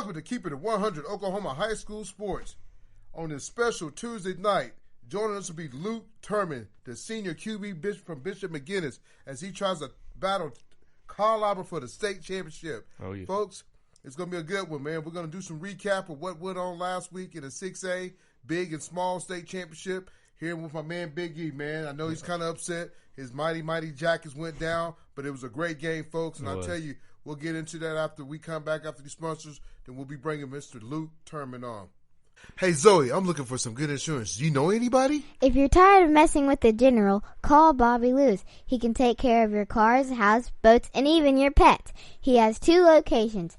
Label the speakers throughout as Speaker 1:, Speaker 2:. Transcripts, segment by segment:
Speaker 1: Welcome to Keeping It 100 Oklahoma High School Sports. On this special Tuesday night, joining us will be Luke Tarman, the senior QB from Bishop McGuiness, as he tries to battle Carl Albert for the state championship.
Speaker 2: Oh, yeah.
Speaker 1: Folks, it's going to be a good one, man. We're going to do some recap of what went on last week in the 6A big and small state championship. Here with my man Big E, man. I know he's kind of upset. His mighty Jackets went down, but it was a great game, folks. And I'll tell you, we'll get into that after we come back after these sponsors. Then we'll be bringing Mr. Luke Tarman on. Hey, Zoe, I'm looking for some good insurance. Do you know anybody?
Speaker 3: If you're tired of messing with the general, call Bobby Lewis. He can take care of your cars, house, boats, and even your pets. He has 2 locations,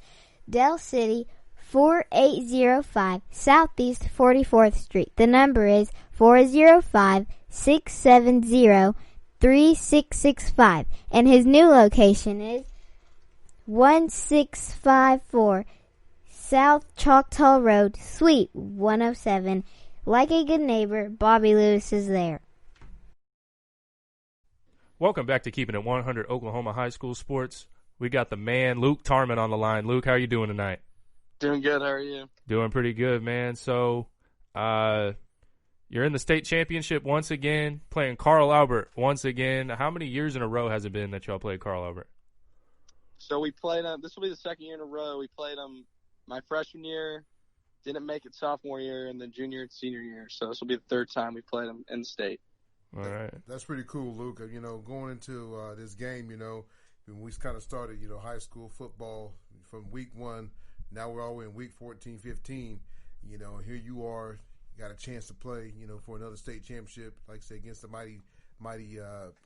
Speaker 3: Del City, 4805 Southeast 44th Street. The number is 405-670-3665. And his new location is 1654 South Choctaw Road, Suite 107. Like a good neighbor, Bobby Lewis is there.
Speaker 2: Welcome back to Keeping It 100 Oklahoma High School Sports. We got the man, Luke Tarman, on the line. Luke, how are you doing tonight?
Speaker 4: Doing good. How are you?
Speaker 2: Doing pretty good, man. So, you're in the state championship once again, playing Carl Albert once again. How many years in a row has it been that y'all played Carl Albert?
Speaker 4: So we played them. This will be the second year in a row. We played them my freshman year, didn't make it sophomore year, and then junior and senior year. So this will be the third time we played them in the state.
Speaker 2: All right.
Speaker 1: That's pretty cool, Luke. You know, going into this game, you know, when we kind of started, you know, high school football from week 1. Now we're all in week 14, 15, you know, and here you are, got a chance to play, you know, for another state championship, like I say, against the mighty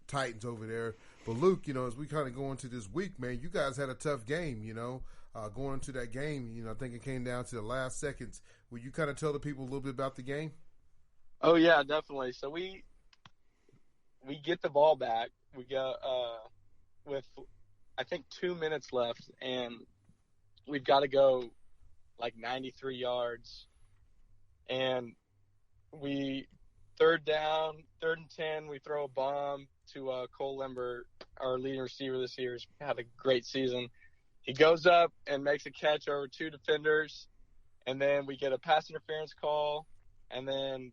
Speaker 1: Titans over there. But Luke, you know, as we kind of go into this week, man, you guys had a tough game, you know, going into that game, you know, I think it came down to the last seconds. Will you kind of tell the people a little bit about the game?
Speaker 4: Oh, yeah, definitely. So we get the ball back. We go with, I think, 2 minutes left, and we've got to go like 93 yards. And we, third and 10, we throw a bomb to Cole Limber, our leading receiver this year. He's had a great season. He goes up and makes a catch over 2 defenders. And then we get a pass interference call. And then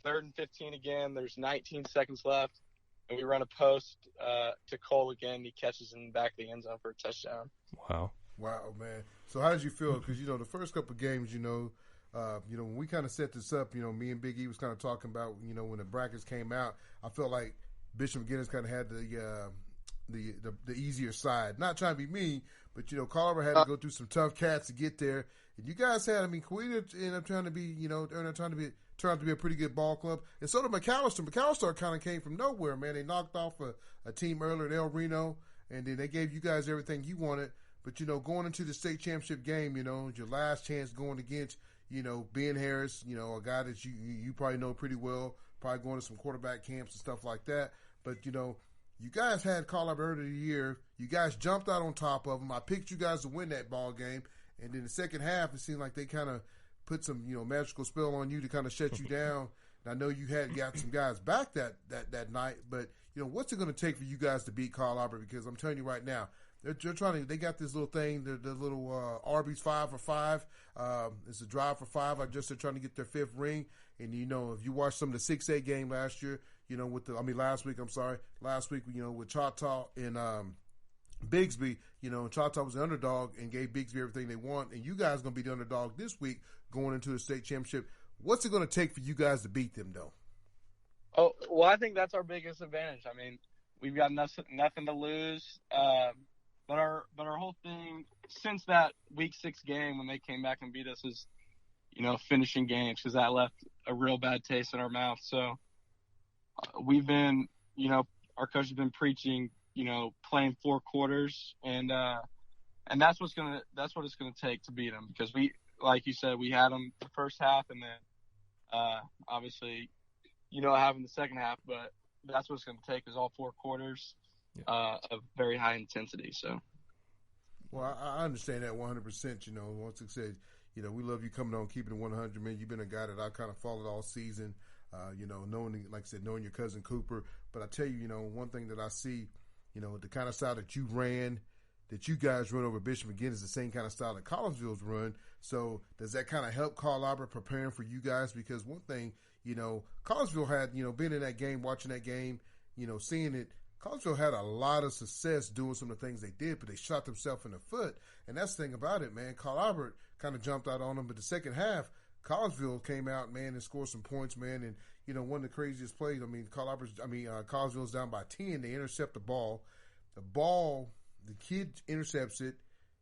Speaker 4: third and 15 again. There's 19 seconds left. And we run a post to Cole again. He catches in the back of the end zone for a touchdown.
Speaker 1: Wow, man. So how did you feel? Because, you know, the first couple of games, you know, when we kind of set this up, you know, me and Big E was kind of talking about, you know, when the brackets came out, I felt like Bishop McGuiness kind of had the easier side. Not trying to be mean, but, you know, Carl had to go through some tough cats to get there. And you guys had, I mean, Queen ended up trying to be, you know, turned out to be a pretty good ball club. And so did McAllister. McAllister kind of came from nowhere, man. They knocked off a team earlier in El Reno, and then they gave you guys everything you wanted. But, you know, going into the state championship game, you know, your last chance going against, you know, Ben Harris, you know, a guy that you probably know pretty well, probably going to some quarterback camps and stuff like that. But, you know, you guys had Carl Albert earlier in the year. You guys jumped out on top of them. I picked you guys to win that ball game. And then the second half, it seemed like they kind of put some, you know, magical spell on you to kind of shut you down. And I know you had got some guys back that night. But, you know, what's it going to take for you guys to beat Carl Albert? Because I'm telling you right now, they're trying to. They got this little thing, the little Arby's 5 for 5. It's a drive for 5. They're trying to get their 5th ring. And you know, if you watched some of the 6A game last year, you know, last week, you know, with Choctaw and Bigsby, you know, Choctaw was the underdog and gave Bigsby everything they want. And you guys going to be the underdog this week going into the state championship. What's it going to take for you guys to beat them, though?
Speaker 4: Oh, well, I think that's our biggest advantage. I mean, we've got nothing to lose. But our whole thing since that week 6 game when they came back and beat us is, you know, finishing games, because that left a real bad taste in our mouth. So we've been, you know, our coach has been preaching, you know, playing 4 quarters, and that's what it's gonna take to beat them, because we, like you said, we had them the first half, and then obviously, you know, having the second half, but that's what it's gonna take is all 4 quarters. Of very high intensity. So,
Speaker 1: well, I understand that 100%. You know, once I said, you know, we love you coming on, keeping it 100. Man, you've been a guy that I kind of followed all season. You know, knowing, like I said, knowing your cousin Cooper. But I tell you, you know, one thing that I see, you know, the kind of side that you ran, that you guys run over Bishop McGuiness, the same kind of style that Collinsville's run. So does that kind of help Carl Albert preparing for you guys? Because one thing, Collinsville had, been in that game, watching that game, seeing it. Collinsville had a lot of success doing some of the things they did, but they shot themselves in the foot. And that's the thing about it, man. Carl Albert kind of jumped out on them, but the second half, Collinsville came out, man, and scored some points, man. And, one of the craziest plays, Collinsville's down by 10. They intercept the ball. The kid intercepts it.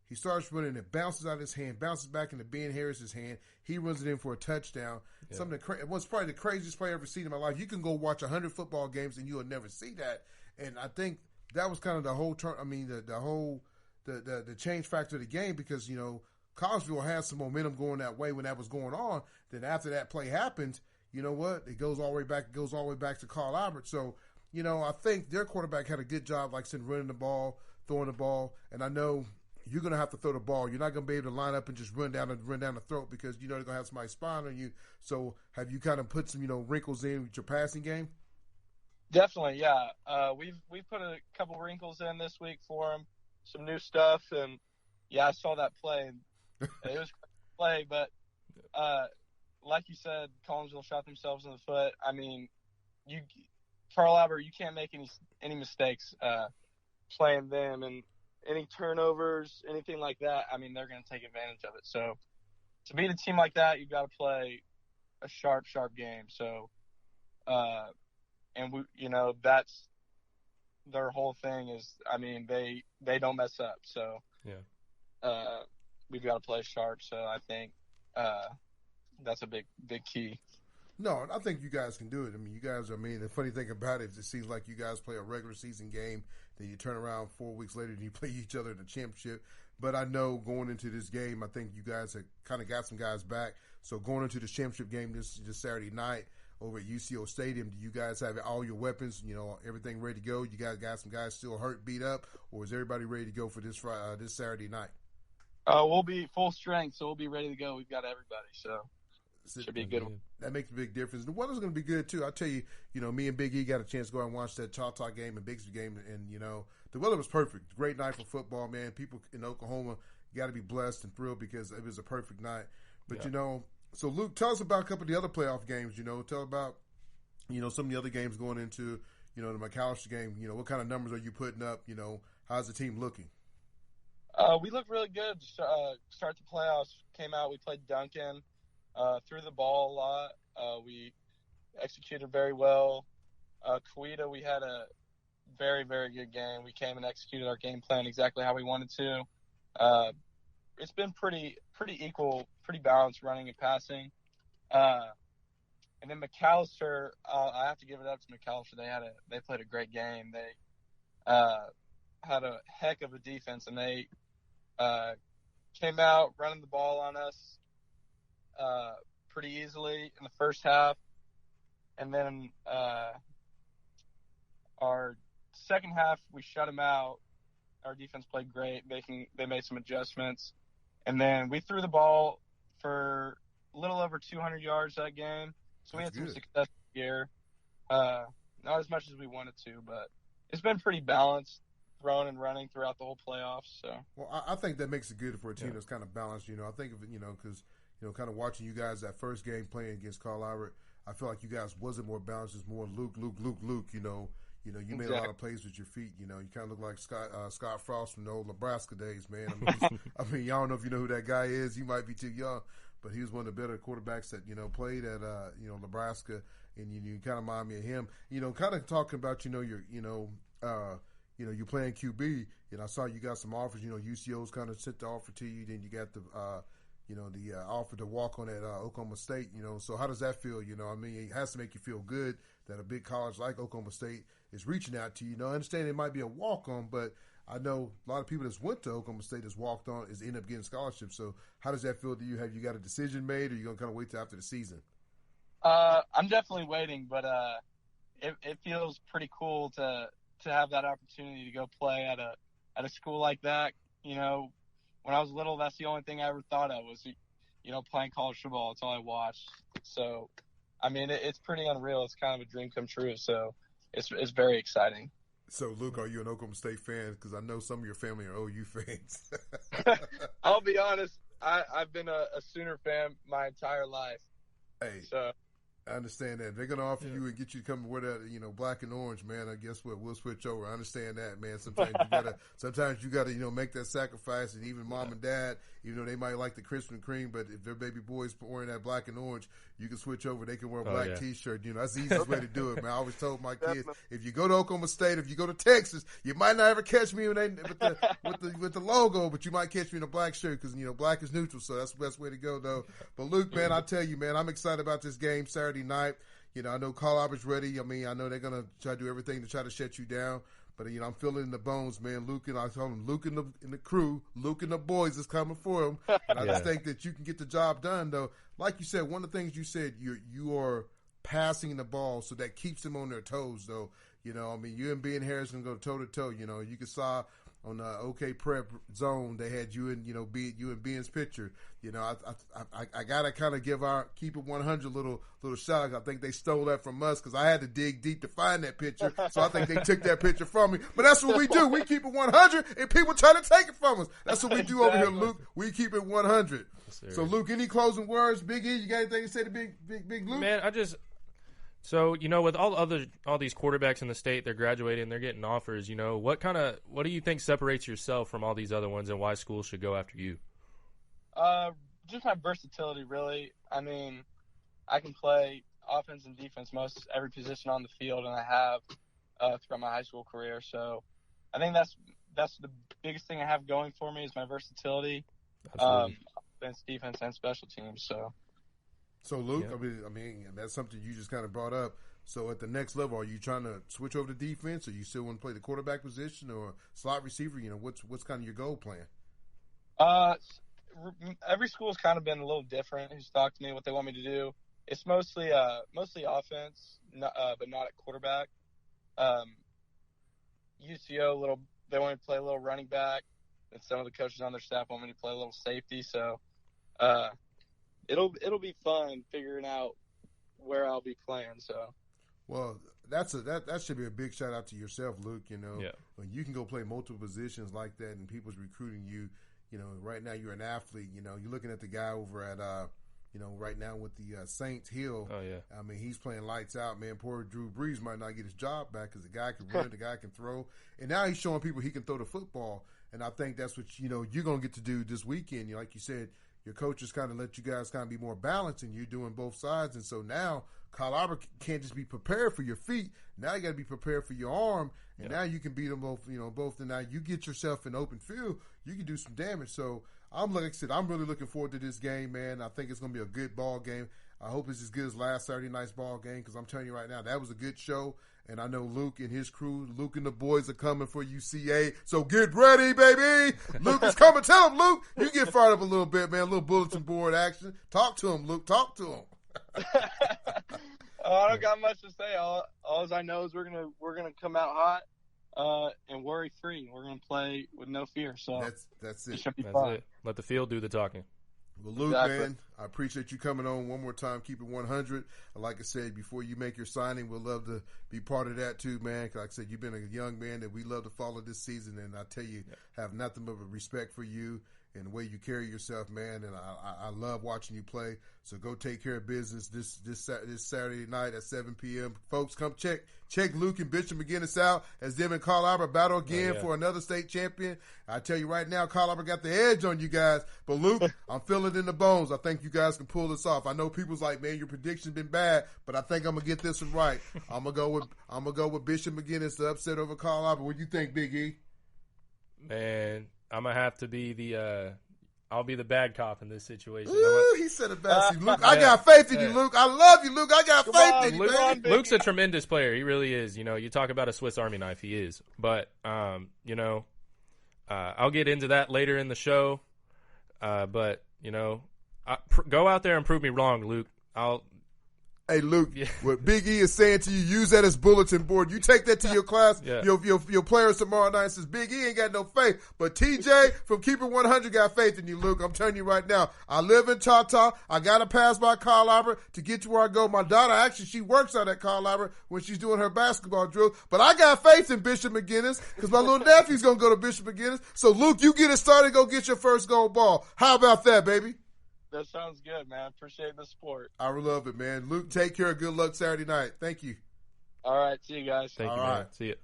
Speaker 1: He starts running. It bounces out of his hand, bounces back into Ben Harris's hand. He runs it in for a touchdown. Yeah. It was probably the craziest play I've ever seen in my life. You can go watch 100 football games and you'll never see that. And I think that was kind of the whole turn. I mean, the change factor of the game because, Collinsville had some momentum going that way when that was going on. Then after that play happened, you know what? It goes all the way back. It goes all the way back to Carl Albert. So, I think their quarterback had a good job, like I said, running the ball, throwing the ball. And I know you're going to have to throw the ball. You're not going to be able to line up and just run down the throat because they're going to have somebody spying on you. So have you kind of put some, wrinkles in with your passing game?
Speaker 4: Definitely, yeah. We've put a couple wrinkles in this week for him, some new stuff, and yeah, I saw that play. And it was a play, but like you said, Collinsville shot themselves in the foot. I mean, Carl Albert, you can't make any mistakes playing them, and any turnovers, anything like that. I mean, they're going to take advantage of it. So to beat a team like that, you've got to play a sharp game. So, and that's their whole thing is, I mean, they don't mess up. So, we've got to play sharp. So I think that's a big key.
Speaker 1: No, I think you guys can do it. I mean, you guys the funny thing about it is it seems like you guys play a regular season game, then you turn around 4 weeks later and you play each other in the championship. But I know going into this game, I think you guys have kind of got some guys back. So going into this championship game this Saturday night over at UCO Stadium, do you guys have all your weapons, everything ready to go? You guys got some guys still hurt, beat up, or is everybody ready to go for this Saturday night?
Speaker 4: We'll be full strength, so we'll be ready to go. We've got everybody, so should be a good one.
Speaker 1: That makes a big difference. The weather's going to be good, too. I'll tell you, me and Big E got a chance to go out and watch that Choctaw game and Bixby game, and, the weather was perfect. Great night for football, man. People in Oklahoma got to be blessed and thrilled because it was a perfect night. But, so, Luke, tell us about a couple of the other playoff games, Tell about, some of the other games going into, the McAllister game. What kind of numbers are you putting up? How's the team looking?
Speaker 4: We look really good to start the playoffs. Came out, we played Duncan. Threw the ball a lot. We executed very well. Coweta, we had a very, very good game. We came and executed our game plan exactly how we wanted to. It's been pretty equal, pretty balanced running and passing. And then McAllister, I have to give it up to McAllister. They played a great game. They had a heck of a defense, and they came out running the ball on us pretty easily in the first half, and then our second half we shut them out. Our defense played great. They made some adjustments, and then we threw the ball for a little over 200 yards that game. So we had some success here. Not as much as we wanted to, but it's been pretty balanced, throwing and running throughout the whole playoffs. So,
Speaker 1: well, I think that makes it good for a team that's kind of balanced. I think of it, because kind of watching you guys that first game playing against Carl Albert, I feel like you guys wasn't more balanced. It's more Luke. You made a lot of plays with your feet. You kind of look like Scott Frost from the old Nebraska days, man. Y'all don't know if you know who that guy is. You might be too young, but he was one of the better quarterbacks that played at Nebraska, and you kind of remind me of him. Kind of talking about you're playing QB, and I saw you got some offers. UCO's kind of sent the offer to you. Then you got the offer to walk on at Oklahoma State. So how does that feel? It has to make you feel good that a big college like Oklahoma State is reaching out to you. I understand it might be a walk on, but I know a lot of people that's went to Oklahoma State that's walked on is end up getting scholarships. So how does that feel to you? Have you got a decision made, or are you gonna kind of wait till after the season?
Speaker 4: I'm definitely waiting, but it feels pretty cool to have that opportunity to go play at a school like that. When I was little, that's the only thing I ever thought of was, playing college football. That's all I watched. So, it's pretty unreal. It's kind of a dream come true. So it's very exciting.
Speaker 1: So, Luke, are you an Oklahoma State fan? Because I know some of your family are OU fans.
Speaker 4: I'll be honest. I've been a Sooner fan my entire life.
Speaker 1: Hey,
Speaker 4: So
Speaker 1: I understand that. They're going to offer you and get you to come wear that, black and orange, man. I guess what? We'll switch over. I understand that, man. Sometimes you gotta, make that sacrifice. And even mom and dad, even though they might like the Krispy Kreme, but if their baby boy's wearing that black and orange, you can switch over. They can wear a black T-shirt. That's the easiest way to do it, man. I always told my kids, if you go to Oklahoma State, if you go to Texas, you might not ever catch me with the logo, but you might catch me in a black shirt because black is neutral. So that's the best way to go, though. But Luke, man, I tell you, man, I'm excited about this game Saturday night. I know Carl Albert's ready. I mean, I know they're gonna try to do everything to try to shut you down. But I'm feeling it in the bones, man. Luke and I told him, Luke and the crew, Luke and the boys is coming for him. And I just think that you can get the job done, though. Like you said, one of the things you said, you are passing the ball, so that keeps them on their toes, though. You and Ben Harris gonna go toe to toe. You can saw on the OK Prep zone they had you and Ben's picture. I gotta kind of give our Keep It 100 little shout. I think they stole that from us because I had to dig deep to find that picture. So I think they took that picture from me. But that's what we do. We keep it 100, and people try to take it from us. That's what we do over here, Luke. We keep it 100. Yes, so Luke, any closing words? Big E, you got anything to say to Big Luke?
Speaker 2: Man, So, with all these quarterbacks in the state, they're graduating, they're getting offers, what do you think separates yourself from all these other ones and why schools should go after you?
Speaker 4: Just my versatility, really. I mean, I can play offense and defense most every position on the field, and I have throughout my high school career. So I think that's the biggest thing I have going for me is my versatility, offense, defense, and special teams.
Speaker 1: So Luke, I mean, that's something you just kind of brought up. So at the next level, are you trying to switch over to defense, or you still want to play the quarterback position or slot receiver? What's kind of your goal plan?
Speaker 4: Every school's kind of been a little different. Who's talked to me what they want me to do? It's mostly offense, but not at quarterback. UCO they want me to play a little running back, and some of the coaches on their staff want me to play a little safety. So. It'll be fun figuring out where I'll be playing. So,
Speaker 1: well, that should be a big shout out to yourself, Luke. When you can go play multiple positions like that, and people's recruiting you. Right now you're an athlete. You're looking at the guy over at right now with the Saints Hill.
Speaker 2: Oh yeah.
Speaker 1: I mean, he's playing lights out, man. Poor Drew Brees might not get his job back because the guy can run, the guy can throw, and now he's showing people he can throw the football. And I think that's what you're gonna get to do this weekend. Like you said. Your coaches kind of let you guys kind of be more balanced, and you're doing both sides. And so now Kyle Albert can't just be prepared for your feet. Now you got to be prepared for your arm, and now you can beat them both. Both. And now you get yourself in open field, you can do some damage. So like I said, I'm really looking forward to this game, man. I think it's going to be a good ball game. I hope it's as good as last Saturday night's ball game because I'm telling you right now, that was a good show. And I know Luke and his crew, Luke and the boys are coming for UCA. So get ready, baby. Luke is coming. Tell him, Luke, you get fired up a little bit, man. A little bulletin board action. Talk to him, Luke. Talk to him.
Speaker 4: I don't got much to say. All I know is we're gonna come out hot and worry free. We're gonna play with no fear. So
Speaker 1: that's it.
Speaker 4: It should be
Speaker 2: That's
Speaker 4: fun.
Speaker 2: it. Let the field do the talking.
Speaker 1: Well, Luke, man, I appreciate you coming on one more time. Keep it 100. Like I said, before you make your signing, we'll love to be part of that too, man. Like I said, you've been a young man that we love to follow this season, and I tell you, have nothing but respect for you and the way you carry yourself, man. And I love watching you play. So go take care of business this Saturday night at 7 p.m. Folks, come check Luke and Bishop McGuiness out as them and Carl Albert battle again for another state champion. I tell you right now, Carl Albert got the edge on you guys. But Luke, I'm feeling it in the bones. I think you guys can pull this off. I know people's like, man, your prediction's been bad, but I think I'm gonna get this one right. I'm gonna go with Bishop McGuiness to upset over Carl Albert. What do you think, Big E?
Speaker 2: Man, I'm gonna have to be I'll be the bad cop in this situation.
Speaker 1: Ooh, he said it best. Luke, I got faith in you, Luke. I love you, Luke. I got faith in you, baby.
Speaker 2: Luke's a tremendous player. He really is. You talk about a Swiss Army knife. He is. But, I'll get into that later in the show. But, go out there and prove me wrong, Luke.
Speaker 1: Hey, Luke, what Big E is saying to you, use that as bulletin board. You take that to your class, your players tomorrow night and says, Big E ain't got no faith. But TJ from Keeper 100 got faith in you, Luke. I'm telling you right now. I live in Choctaw. I got to pass by Carl Albert to get to where I go. My daughter, actually, she works out at Carl Albert when she's doing her basketball drill. But I got faith in Bishop McGuiness because my little nephew's going to go to Bishop McGuiness. So, Luke, you get it started. Go get your first gold ball. How about that, baby?
Speaker 4: That sounds good, man. Appreciate the support.
Speaker 1: I love it, man. Luke, take care. Good luck Saturday night. Thank you.
Speaker 4: All right. See you guys.
Speaker 2: Thank you, man. See you.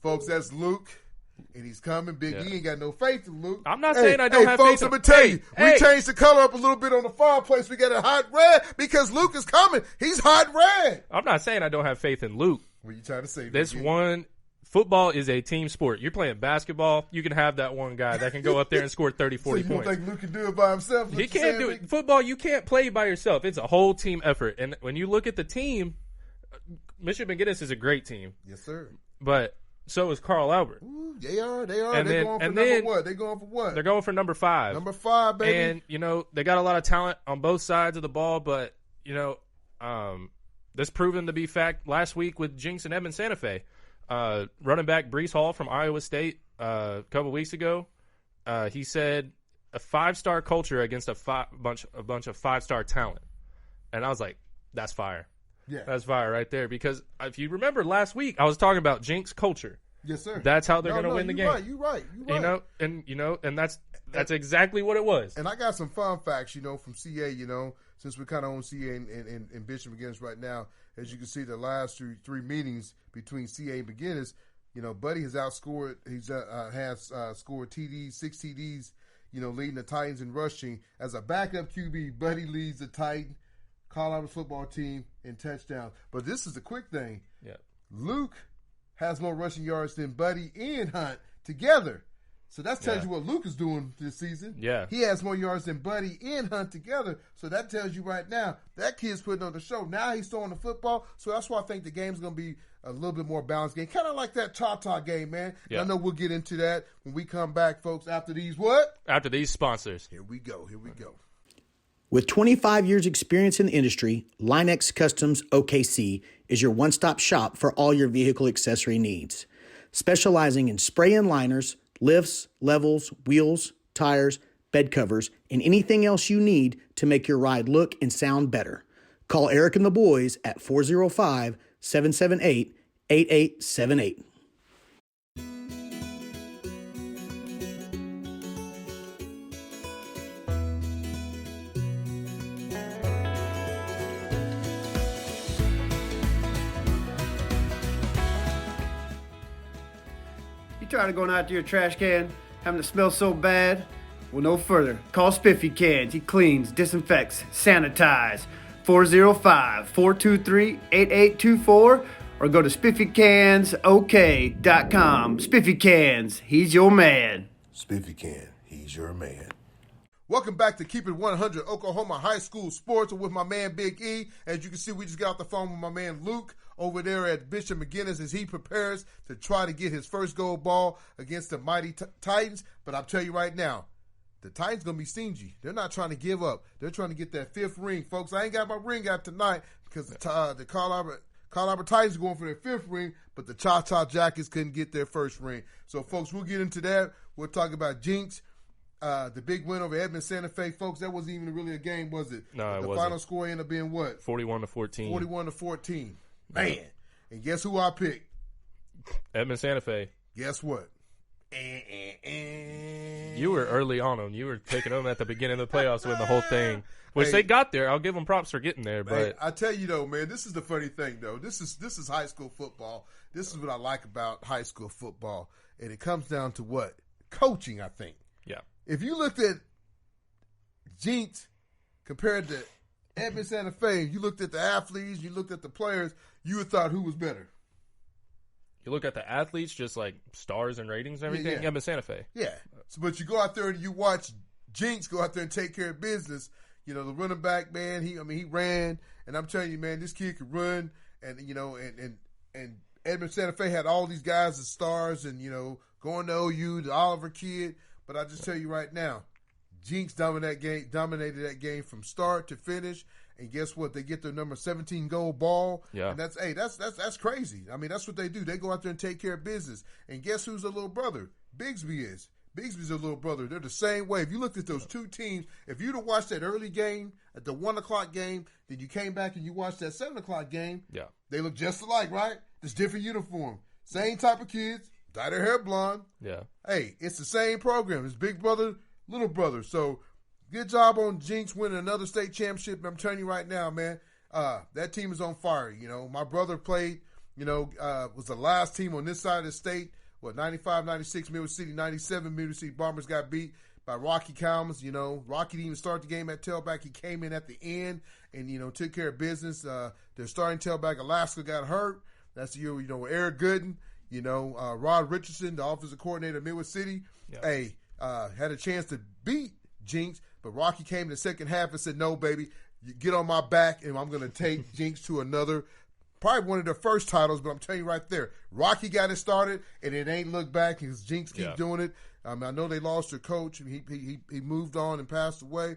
Speaker 1: Folks, that's Luke, and he's coming. Big E ain't got no faith in Luke.
Speaker 2: I'm not saying I don't have
Speaker 1: folks,
Speaker 2: faith in
Speaker 1: I'm going to tell you, we changed the color up a little bit on the fireplace. We got it hot red because Luke is coming. He's hot red.
Speaker 2: I'm not saying I don't have faith in Luke.
Speaker 1: What are you trying to say?
Speaker 2: This one... Football is a team sport. You're playing basketball. You can have that one guy that can go up there and score 30, 40
Speaker 1: so you
Speaker 2: points.
Speaker 1: don't think Luke can do it by himself?
Speaker 2: He can't do it. Football, you can't play by yourself. It's a whole team effort. And when you look at the team, Michigan McGuiness is a great team.
Speaker 1: Yes, sir.
Speaker 2: But so is Carl Albert.
Speaker 1: Ooh, they are. They're going for number what? They're going for what?
Speaker 2: They're going for number 5.
Speaker 1: Number 5, baby.
Speaker 2: And, they got a lot of talent on both sides of the ball. But, this proven to be fact last week with Jinx and Edmond Santa Fe. Running back Brees Hall from Iowa State a couple weeks ago, he said a 5-star culture against a bunch of 5-star talent, and I was like, "That's fire, that's fire right there." Because if you remember last week, I was talking about Jinx culture.
Speaker 1: Yes, sir.
Speaker 2: That's how they're going to win the game.
Speaker 1: You're right.
Speaker 2: And that's exactly what it was.
Speaker 1: And I got some fun facts, from CA. Since we're kind of on CA and Bishop McGuiness right now. As you can see, the last three meetings between CA and McGuiness, Buddy has outscored. He's scored TDs, 6 TDs, leading the Titans in rushing. As a backup QB, Buddy leads the Titan Colorado football team in touchdowns. But this is the quick thing.
Speaker 2: Yeah.
Speaker 1: Luke has more rushing yards than Buddy and Hunt together. So that tells you what Luke is doing this season.
Speaker 2: Yeah.
Speaker 1: He has more yards than Buddy and Hunt together. So that tells you right now that kid's putting on the show. Now he's throwing the football. So that's why I think the game's going to be a little bit more balanced game. Kind of like that Choctaw game, man. Yeah. I know we'll get into that when we come back, folks. After these what?
Speaker 2: After these sponsors.
Speaker 1: Here we go.
Speaker 5: With 25 years experience in the industry, Linex Customs OKC is your one-stop shop for all your vehicle accessory needs. Specializing in spray-in liners, lifts, levels, wheels, tires, bed covers, and anything else you need to make your ride look and sound better. Call Eric and the boys at 405-778-8878.
Speaker 6: Tired of going out to your trash can, having to smell so bad? Well, no further. Call Spiffy Cans. He cleans, disinfects, sanitizes. 405-423-8824 or go to spiffycansok.com. Spiffy Cans, he's your man.
Speaker 1: Spiffy Can, he's your man. Welcome back to Keep It 100 Oklahoma High School Sports with my man Big E. As you can see, we just got off the phone with my man Luke over there at Bishop McGuiness as he prepares to try to get his first gold ball against the mighty Titans. But I'll tell you right now, the Titans going to be stingy. They're not trying to give up. They're trying to get that 5th ring. Folks, I ain't got my ring out tonight because the Carl Albert Titans are going for their 5th ring, but the Choctaw Jackets couldn't get their 1st ring. So, folks, we'll get into that. We'll talk about Jinx. The big win over Edmond Santa Fe, folks, that wasn't even really a game, was it?
Speaker 2: No, it wasn't.
Speaker 1: The final score ended up being what?
Speaker 2: 41-14.
Speaker 1: 41-14. Man. And guess who I picked?
Speaker 2: Edmond Santa Fe.
Speaker 1: Guess what?
Speaker 2: You were early on them. You were taking them at the beginning of the playoffs to win the whole thing. Which they got there. I'll give them props for getting there. But
Speaker 1: I tell you though, man, this is the funny thing though. This is high school football. This is what I like about high school football. And it comes down to what? Coaching, I think.
Speaker 2: Yeah.
Speaker 1: If you looked at Jinx compared to Edmond Santa Fe, you looked at the athletes, you looked at the players, you would thought who was better.
Speaker 2: You look at the athletes, just like stars and ratings and everything, Edmond Santa Fe.
Speaker 1: Yeah. So, but you go out there and you watch Jinx go out there and take care of business. The running back, man, he ran, and I'm telling you, man, this kid could run, and and Edmond Santa Fe had all these guys as stars, and going to OU, the Oliver kid. But I just tell you right now, Jinx dominated that game from start to finish. and guess what? They get their number 17 gold ball.
Speaker 2: Yeah.
Speaker 1: And that's crazy. I mean, that's what they do. They go out there and take care of business. And guess who's a little brother? Bigsby is. Bigsby's a little brother. They're the same way. If you looked at those two teams, if you'd have watched that early game, at the 1 o'clock game, then you came back and you watched that 7 o'clock game, they look just alike, right? Just different uniform. Same type of kids, dye their hair blonde.
Speaker 2: Yeah.
Speaker 1: Hey, it's the same program. It's big brother, little brother. So good job on Jinx winning another state championship. I'm telling you right now, man, that team is on fire. You know, my brother played, was the last team on this side of the state. 95, 96, Middle City, 97, Middle City Bombers got beat by Rocky Calmans. You know, Rocky didn't even start the game at tailback. He came in at the end and, took care of business. Their starting tailback, Alaska, got hurt. That's the year, with Eric Gooden, Rod Richardson, the offensive coordinator of Midwest City, had a chance to beat Jinx, but Rocky came in the second half and said, no, baby, you get on my back, and I'm going to take Jinx to another probably one of their first titles, but I'm telling you right there, Rocky got it started, and it ain't looked back because Jinx keep doing it. I know they lost their coach. He moved on and passed away.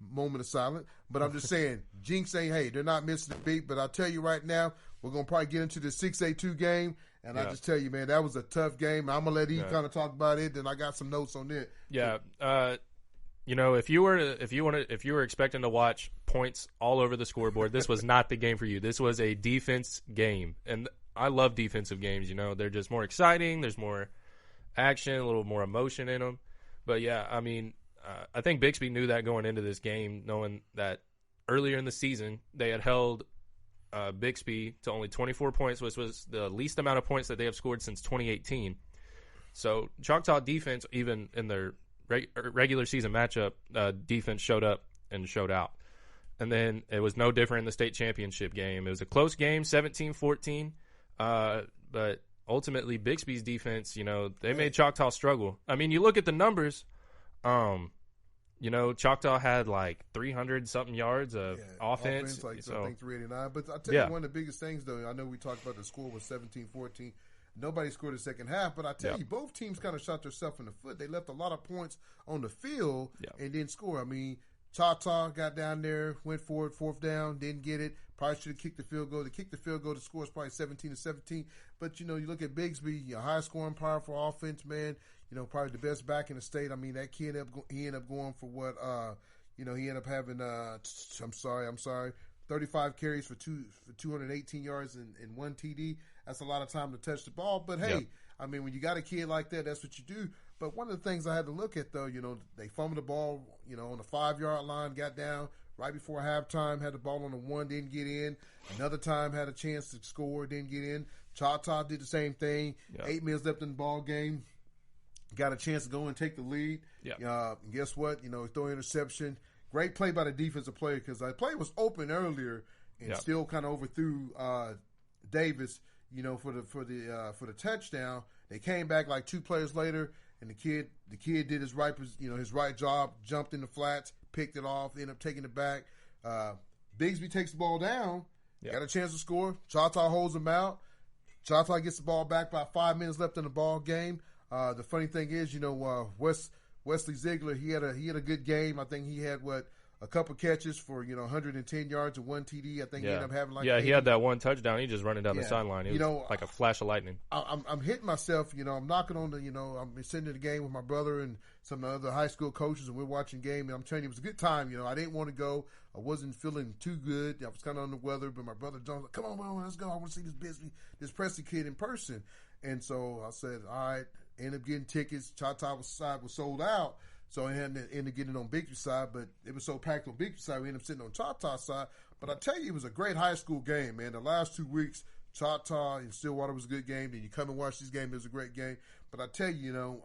Speaker 1: Moment of silence. But I'm just saying, Jinx ain't, they're not missing a beat. But I'll tell you right now, we're going to probably get into the 6A2 game. And I just tell you, man, that was a tough game. I'm going to let Eve kind of talk about it. Then I got some notes on it.
Speaker 2: Yeah. If you were expecting to watch points all over the scoreboard, this was not the game for you. This was a defense game, and I love defensive games. They're just more exciting. There's more action, a little more emotion in them. But yeah, I mean, I think Bixby knew that going into this game, knowing that earlier in the season they had held Bixby to only 24 points, which was the least amount of points that they have scored since 2018. So Choctaw defense, even in their regular season matchup, defense showed up and showed out. And then it was no different in the state championship game. It was a close game, 17-14. But ultimately, Bixby's defense, they made Choctaw struggle. I mean, you look at the numbers, Choctaw had like 300-something yards of offense.
Speaker 1: I think 389. But I'll tell you, one of the biggest things, though, I know we talked about the score was 17-14. Nobody scored the second half, but I tell you, both teams kind of shot themselves in the foot. They left a lot of points on the field and didn't score. I mean, Choctaw got down there, went for it, fourth down, didn't get it. Probably should have kicked the field goal. They kicked the field goal. The score is probably 17-17. But, you look at Bigsby, high-scoring, powerful offense, man. Probably the best back in the state. I mean, that kid, he ended up going for what, he ended up having, I'm sorry, 35 carries for 218 yards and 1 TD. That's a lot of time to touch the ball. But, hey, I mean, when you got a kid like that, that's what you do. But one of the things I had to look at, though, they fumbled the ball, on the 5-yard line, got down right before halftime, had the ball on the 1, didn't get in. Another time had a chance to score, didn't get in. Choctaw did the same thing. 8 minutes left in the ball game. Got a chance to go and take the lead. And guess what? Throw interception. Great play by the defensive player because the play was open earlier and still kind of overthrew Davis, for the touchdown. They came back like 2 players later, and the kid did his right job, jumped in the flats, picked it off, ended up taking it back. Bigsby takes the ball down, got a chance to score. Choctaw holds him out. Choctaw gets the ball back, about 5 minutes left in the ball game. The funny thing is, Wesley Ziegler, he had a good game. I think he had a couple catches for 110 yards and 1 TD. I think he ended up having like
Speaker 2: he had that one touchdown. He just running down the sideline. It was like a flash of lightning.
Speaker 1: I'm hitting myself. I'm knocking on the. I'm sitting in the game with my brother and some of the other high school coaches, and we're watching game. And I'm telling you, it was a good time. I didn't want to go. I wasn't feeling too good. I was kind of under the weather, but my brother John's like, "Come on, let's go. I want to see this Presley kid in person." And so I said, "All right." Ended up getting tickets. Choctaw side was sold out, so I ended up getting it on Bigby's side, but it was so packed on Bigby's side, we ended up sitting on Choctaw side. But I tell you, it was a great high school game, man. The last 2 weeks, Choctaw and Stillwater was a good game. Then you come and watch this game, it was a great game. But I tell you,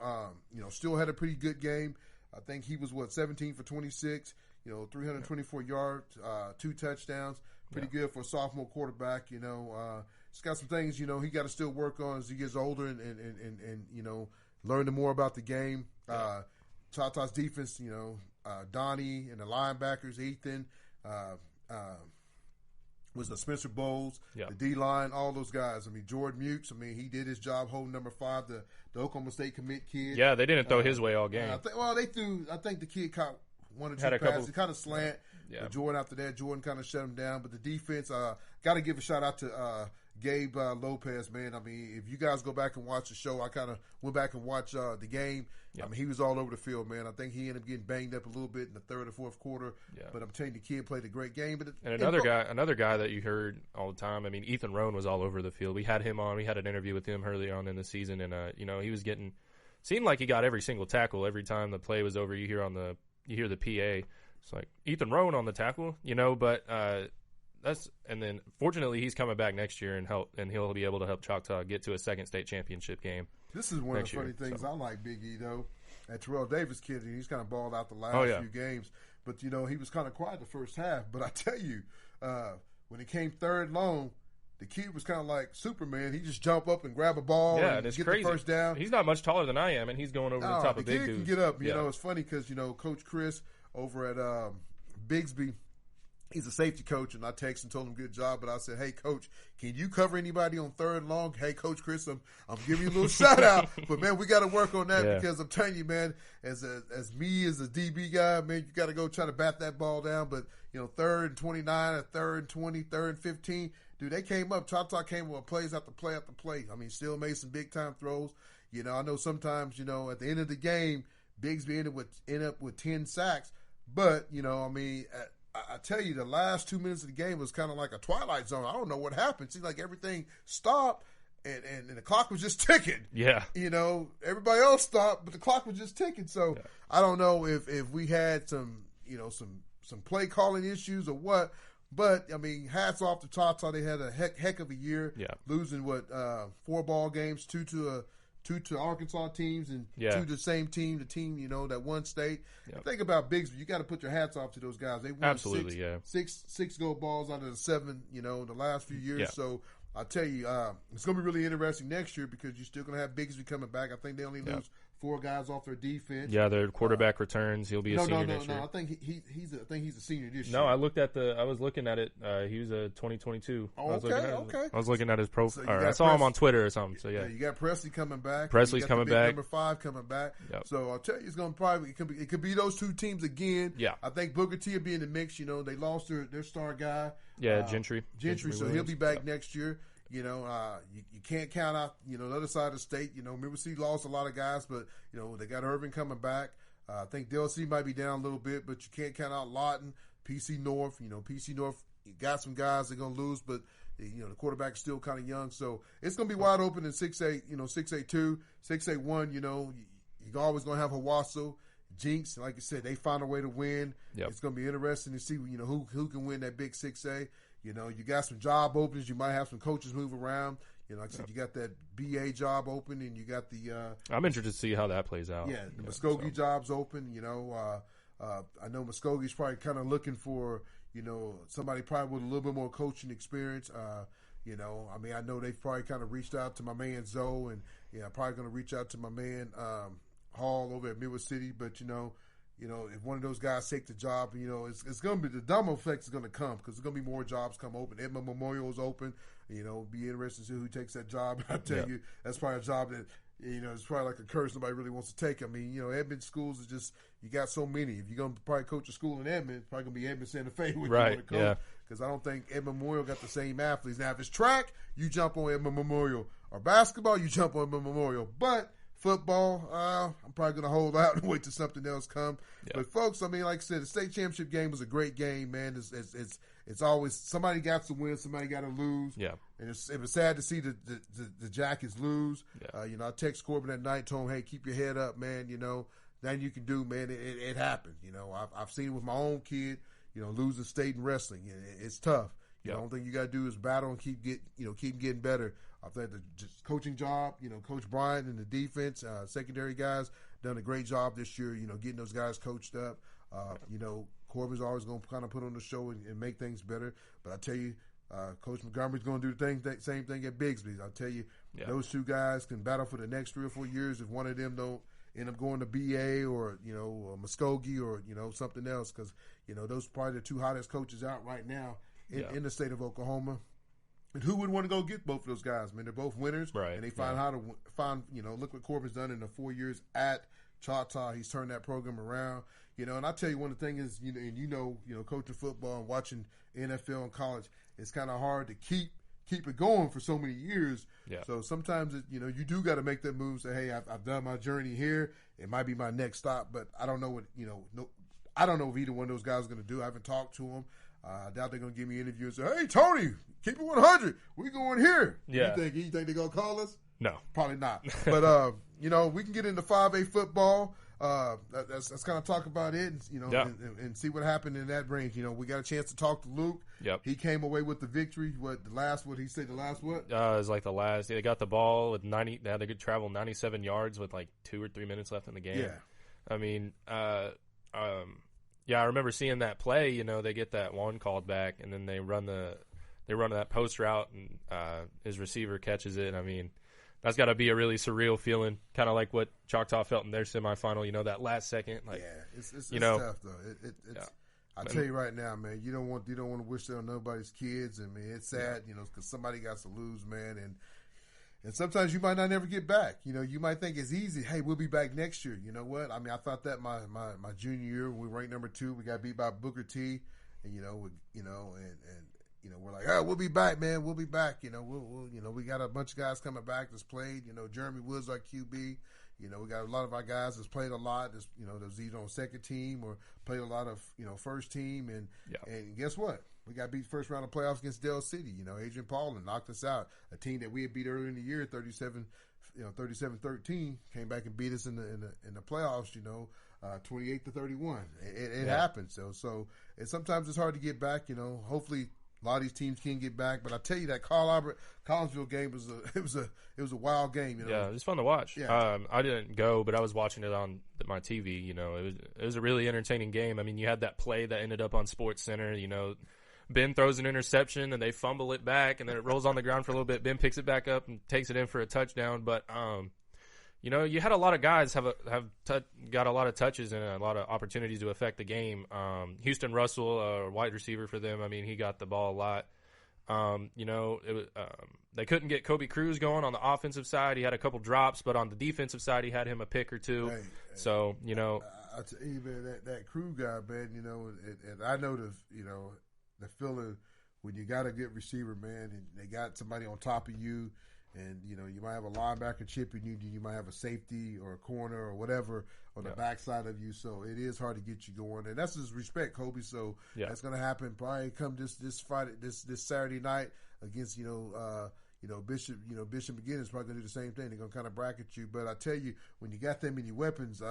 Speaker 1: Still had a pretty good game. I think he was, 17 for 26, 324 yards, 2 touchdowns. Pretty good for a sophomore quarterback, He's got some things, he got to still work on as he gets older and learn more about the game. Choctaw's defense, Donnie and the linebackers, Ethan, was the Spencer Bowles, the D-line, all those guys. I mean, Jordan Mukes, he did his job holding number 5, the Oklahoma State commit kid.
Speaker 2: Yeah, they didn't throw his way all game.
Speaker 1: I think the kid caught one or two
Speaker 2: Had a
Speaker 1: passes.
Speaker 2: couple-
Speaker 1: He kind of slant.
Speaker 2: Yeah.
Speaker 1: But Jordan after that, Jordan kind of shut him down. But the defense, got to give a shout out to Gabe Lopez, man. I mean, if you guys go back and watch the show, I kind of went back and watched the game.
Speaker 2: Yeah.
Speaker 1: I mean, he was all over the field, man. I think he ended up getting banged up a little bit in the third or fourth quarter.
Speaker 2: Yeah.
Speaker 1: But I'm telling you, the kid played a great game. But
Speaker 2: And another guy that you heard all the time. I mean, Ethan Rohn was all over the field. We had him on. We had an interview with him early on in the season, and he was getting. Seemed like he got every single tackle every time the play was over. You hear the PA. It's like Ethan Rohn on the tackle, but and then fortunately he's coming back next year and he'll be able to help Choctaw get to a second state championship game.
Speaker 1: This is one of the funny things I like Big E though. At Terrell Davis kid, he's kind of balled out the last few games, but he was kind of quiet the first half. But I tell you, when it came third long, the kid was kind of like Superman. He just jump up and grab a ball and
Speaker 2: it's
Speaker 1: get
Speaker 2: crazy.
Speaker 1: the first down.
Speaker 2: He's not much taller than I am, and he's going over the top of big dudes.
Speaker 1: The kid can get up. You know, it's funny because Coach Chris over at Bigsby, he's a safety coach, and I texted and told him good job. But I said, hey, Coach, can you cover anybody on third and long? Hey, Coach Chris, I'm giving you a little shout out. But man, we got to work on that because I'm telling you, man, as me as a DB guy, man, you got to go try to bat that ball down. But third and 29, or third and 20, third and 15. Dude, they came up. Choctaw came with plays after play after play. I mean, still made some big time throws. I know sometimes, at the end of the game, Bigsby ended up with 10 sacks. But, I tell you, the last 2 minutes of the game was kind of like a Twilight Zone. I don't know what happened. It seemed like everything stopped and the clock was just ticking.
Speaker 2: Yeah.
Speaker 1: Everybody else stopped, but the clock was just ticking. So I don't know if we had some play calling issues or what. But, I mean, hats off to Choctaw. They had a heck of a year.
Speaker 2: Yeah.
Speaker 1: Losing, 4 ball games, 2 to Arkansas teams and 2 to the same team, the team, that won state. Yep. Think about Bigsby. You got to put your hats off to those guys. They won six gold balls out of the 7, the last few years.
Speaker 2: Yeah.
Speaker 1: So I'll tell you, it's going to be really interesting next year because you're still going to have Bigsby coming back. I think they only lose 4 guys off their defense.
Speaker 2: Yeah, their quarterback returns. He'll be a senior next year.
Speaker 1: No, I think he's a senior this year.
Speaker 2: No, I was looking at it. He was a 2022.
Speaker 1: Oh, okay.
Speaker 2: I was looking at his profile.
Speaker 1: So
Speaker 2: I saw him on Twitter or something. So yeah,
Speaker 1: you got Presley coming back.
Speaker 2: Presley's coming back.
Speaker 1: Number 5 coming back.
Speaker 2: Yep.
Speaker 1: So I'll tell you, it's going to probably it could be those 2 teams again.
Speaker 2: Yeah,
Speaker 1: I think Booker T will be in the mix. They lost their star guy.
Speaker 2: Yeah, Gentry.
Speaker 1: So he'll be back next year. You can't count out, the other side of the state. River City lost a lot of guys, but, they got Irvin coming back. I think DLC might be down a little bit, but you can't count out Lawton, PC North. PC North got some guys they're going to lose, but, the quarterback's still kind of young. So it's going to be wide open in 6A, 6A2, 6A1, you're always going to have Hawasso. Jinx, like I said, they found a way to win.
Speaker 2: Yep.
Speaker 1: It's going to be interesting to see, who can win that big 6A. You got some job openings. You might have some coaches move around. Like I said, you got that BA job open, and you got the.
Speaker 2: I'm interested to see how that plays out.
Speaker 1: Yeah, the Muskogee job's open. I know Muskogee's probably kind of looking for somebody probably with a little bit more coaching experience. I know they've probably kind of reached out to my man Zoe, and probably going to reach out to my man Hall over at Midwest City. But if one of those guys take the job, it's going to be the domino effect is going to come because there's going to be more jobs come open. Edmond Memorial is open. Be interested to see who takes that job. I tell you, that's probably a job that it's probably like a curse nobody really wants to take. I mean, Edmond schools is just you got so many. If you're going to probably coach a school in Edmond, it's probably going to be Edmond Santa Fe. You want to coach. Because I don't think Edmond Memorial got the same athletes. Now, if it's track, you jump on Edmond Memorial, or basketball, you jump on Edmond Memorial, but football, I'm probably going to hold out and wait till something else come. Yeah. But folks, I mean, like I said, the state championship game was a great game, man. It's always somebody got to win, somebody got to lose.
Speaker 2: Yeah,
Speaker 1: and it was sad to see the Jackets lose. Yeah. I text Corbin that night, told him, "Hey, keep your head up, man. Nothing you can do, man. It happened. I've seen it with my own kid. Losing state in wrestling, it's tough. The only thing you got to do is battle and keep getting better. I think the coaching job, Coach Bryant and the defense, secondary guys done a great job this year, getting those guys coached up. Corbin's always going to kind of put on the show and make things better. But I tell you, Coach Montgomery's going to do the same thing at Bigsby. I tell you, those 2 guys can battle for the next 3 or 4 years if one of them don't end up going to BA or, Muskogee or, something else because, those are probably the 2 hottest coaches out right now in the state of Oklahoma. And who would want to go get both of those guys? I mean, they're both winners,
Speaker 2: right?
Speaker 1: And they find how to find. Look what Corbin's done in the 4 years at Choctaw. He's turned that program around. And I tell you, one of the things is, and coaching football and watching NFL and college, it's kind of hard to keep it going for so many years.
Speaker 2: Yeah.
Speaker 1: So sometimes, you do got to make that move. Say, hey, I've done my journey here. It might be my next stop, but I don't know what, I don't know if either one of those guys is going to do. I haven't talked to them. I doubt they're going to give me an interview and say, hey, Tony, keep it 100. We going here.
Speaker 2: Yeah.
Speaker 1: You think they're going to call us?
Speaker 2: No.
Speaker 1: Probably not. But, we can get into 5A football. Let's kind of talk about it, and see what happened in that range. We got a chance to talk to Luke.
Speaker 2: Yep.
Speaker 1: He came away with the victory. What he said? The last what?
Speaker 2: It was like the last. They got the ball with 90. They could travel 97 yards with like 2 or 3 minutes left in the game.
Speaker 1: Yeah.
Speaker 2: I mean, I remember seeing that play. They get that one called back, and then they run that post route, and his receiver catches it. I mean, that's got to be a really surreal feeling, kind of like what Choctaw felt in their semifinal. That last second, like
Speaker 1: it's tough though. I tell you right now, man, you don't want to wish that on nobody's kids, and man, it's sad, because somebody got to lose, man, and sometimes you might not never get back. You might think it's easy. Hey, we'll be back next year. You know what? I mean, I thought that my junior year when we ranked number 2, we got beat by Booker T, and we're like, oh, we'll be back, man. We'll be back. We got a bunch of guys coming back that's played. Jeremy Woods, our QB. We got a lot of our guys that's played a lot. That's either on second team or played a lot of first team. And guess what? We got beat first round of playoffs against Dell City. Adrian Paulin knocked us out. A team that we had beat earlier in the year, 37-13, came back and beat us in the playoffs. 28-31. It happens. So sometimes it's hard to get back. Hopefully a lot of these teams can get back, but I tell you that Collinsville game was a wild game.
Speaker 2: Yeah, it was fun to watch.
Speaker 1: Yeah.
Speaker 2: I didn't go, but I was watching it on my TV. It was a really entertaining game. I mean, you had that play that ended up on Sports Center. Ben throws an interception and they fumble it back, and then it rolls on the ground for a little bit. Ben picks it back up and takes it in for a touchdown. But you had a lot of guys got a lot of touches and a lot of opportunities to affect the game. Houston Russell, a wide receiver for them, I mean, he got the ball a lot. They couldn't get Kobe Cruz going on the offensive side. He had a couple drops, but on the defensive side, he had him a pick or two.
Speaker 1: Hey,
Speaker 2: so,
Speaker 1: I tell you, man, that Cruz guy, man, and I know the feeling when you got a good receiver, man, and they got somebody on top of you. And, you might have a linebacker chipping you. You might have a safety or a corner or whatever on the backside of you. So it is hard to get you going. And that's his respect, Kobe. So that's going to happen probably come this Friday, this Saturday night against, Bishop McGuiness is probably going to do the same thing. They're going to kind of bracket you. But I tell you, when you got that many weapons,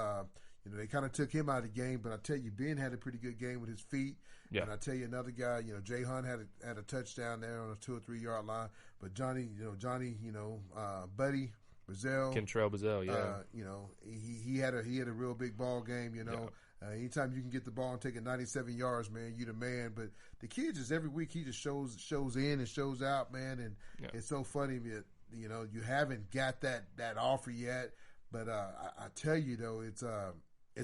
Speaker 1: they kind of took him out of the game. But I tell you, Ben had a pretty good game with his feet.
Speaker 2: Yeah.
Speaker 1: And I tell you, another guy, Jay Hunt had a touchdown there on a 2 or 3 yard line. But Johnny, Buddy Brazil,
Speaker 2: Kentrell Brazil,
Speaker 1: he had a real big ball game. Anytime you can get the ball and take it 97 yards, man, you the man. But the kid just every week he just shows in and shows out, man. And it's so funny that you haven't got that offer yet. But I tell you though, it's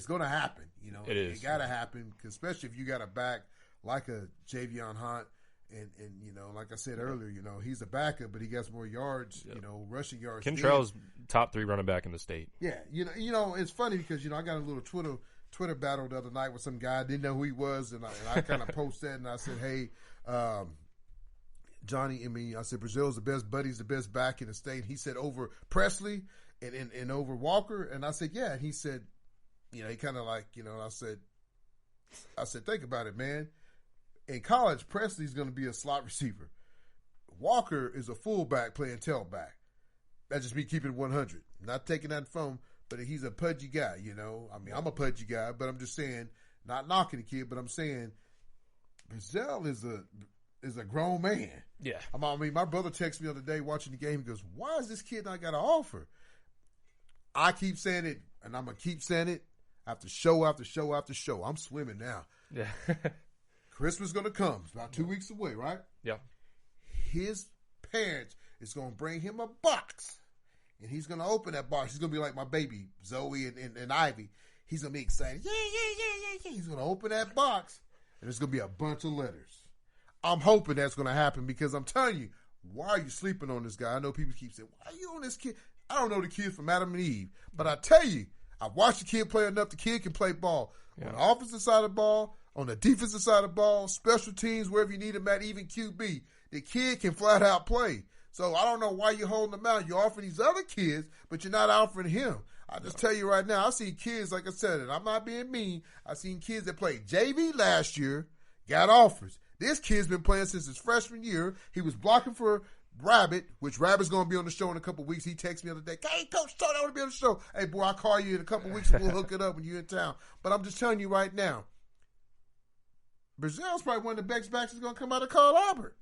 Speaker 1: going to happen.
Speaker 2: It is.
Speaker 1: It got to happen, especially if you got a back like a Javion Hunt. And like I said earlier, he's a backup, but he gets more yards, rushing yards.
Speaker 2: Kentrell's top 3 running back in the state.
Speaker 1: Yeah, it's funny because I got a little Twitter battle the other night with some guy. I didn't know who he was, and I kind of posted and I said, hey, Johnny, I said Brazil's the best, Buddy's the best back in the state. He said over Presley and over Walker, and I said yeah, and he said, he kind of like, I said think about it, man. In college, Presley's going to be a slot receiver. Walker is a fullback playing tailback. That's just me keeping it 100. Not taking that from him, but he's a pudgy guy, I mean, I'm a pudgy guy, but I'm just saying, not knocking the kid, but I'm saying Brazil is a grown man.
Speaker 2: Yeah.
Speaker 1: I mean, my brother texted me the other day watching the game. He goes, why is this kid not got an offer? I keep saying it, and I'm going to keep saying it after show after show after show. I'm swimming now.
Speaker 2: Yeah.
Speaker 1: Christmas going to come. It's about 2 weeks away, right?
Speaker 2: Yeah.
Speaker 1: His parents is going to bring him a box, and he's going to open that box. He's going to be like my baby, Zoe and Ivy. He's going to be excited. Yeah. He's going to open that box, and there's going to be a bunch of letters. I'm hoping that's going to happen because I'm telling you, why are you sleeping on this guy? I know people keep saying, why are you on this kid? I don't know the kid from Adam and Eve, but I tell you, I've watched the kid play enough. The kid can play ball.
Speaker 2: Yeah.
Speaker 1: On the offensive side of the ball, on the defensive side of the ball, special teams, wherever you need him at, even QB. The kid can flat out play. So I don't know why you're holding him out. You're offering these other kids, but you're not offering him. I just tell you right now, I see kids, like I said, and I'm not being mean. I seen kids that played JV last year, got offers. This kid's been playing since his freshman year. He was blocking for Rabbit, which Rabbit's going to be on the show in a couple of weeks. He texted me the other day, hey, Coach Tony, I want to be on the show. Hey, boy, I'll call you in a couple of weeks and we'll hook it up when you're in town. But I'm just telling you right now, Brazil's probably one of the best backs that's going to come out of Carl Albert.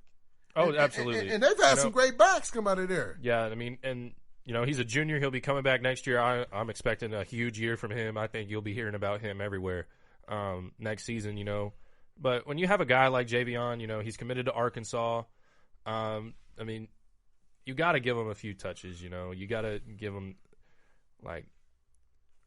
Speaker 2: Oh, absolutely.
Speaker 1: And they've had some great backs come out of there.
Speaker 2: Yeah, I mean, and, he's a junior. He'll be coming back next year. I'm expecting a huge year from him. I think you'll be hearing about him everywhere next season, But when you have a guy like Javion, he's committed to Arkansas. I mean, you got to give him a few touches, You got to give him, I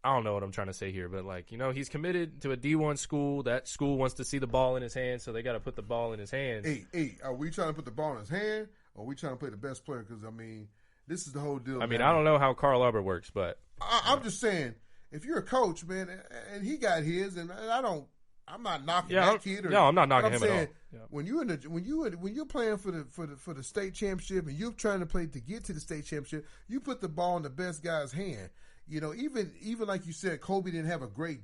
Speaker 2: don't know what I'm trying to say here, but, he's committed to a D1 school. That school wants to see the ball in his hand, so they got to put the ball in his hands.
Speaker 1: Hey, are we trying to put the ball in his hand, or are we trying to play the best player? Because, this is the whole deal.
Speaker 2: I mean, I don't know how Carl Albert works, but.
Speaker 1: I'm just saying, if you're a coach, man, and he got his, and I'm not knocking that kid.
Speaker 2: No, I'm not knocking him at all.
Speaker 1: Yeah. When you're playing for the state championship and you're trying to play to get to the state championship, you put the ball in the best guy's hand. Even like you said, Kobe didn't have a great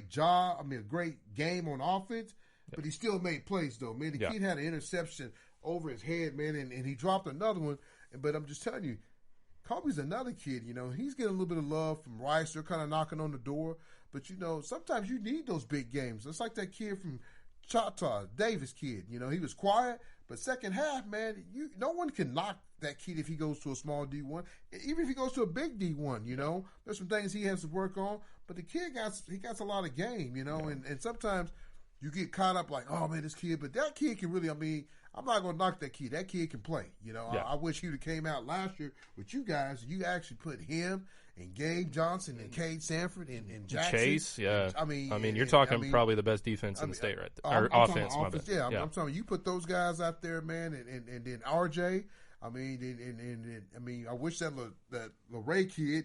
Speaker 1: job. A great game on offense, but he still made plays though. Man, the kid had an interception over his head, man, and he dropped another one. But I'm just telling you, Kobe's another kid. He's getting a little bit of love from Rice. They're kind of knocking on the door. But, sometimes you need those big games. It's like that kid from Choctaw, Davis kid. He was quiet, but second half, man, no one can knock that kid if he goes to a small D1. Even if he goes to a big D1, there's some things he has to work on. But the kid got a lot of game, and sometimes you get caught up like, oh, man, this kid. But that kid can really, I'm not going to knock that kid. That kid can play. I wish he would have came out last year with you guys. You actually put him and Gabe Johnson and Cade Sanford and Jackson.
Speaker 2: Chase, yeah.
Speaker 1: And,
Speaker 2: you're talking probably the best defense in the state right there. Or offense, my bad.
Speaker 1: Yeah, I'm telling you put those guys out there, man, and then RJ. I wish that LeRae kid,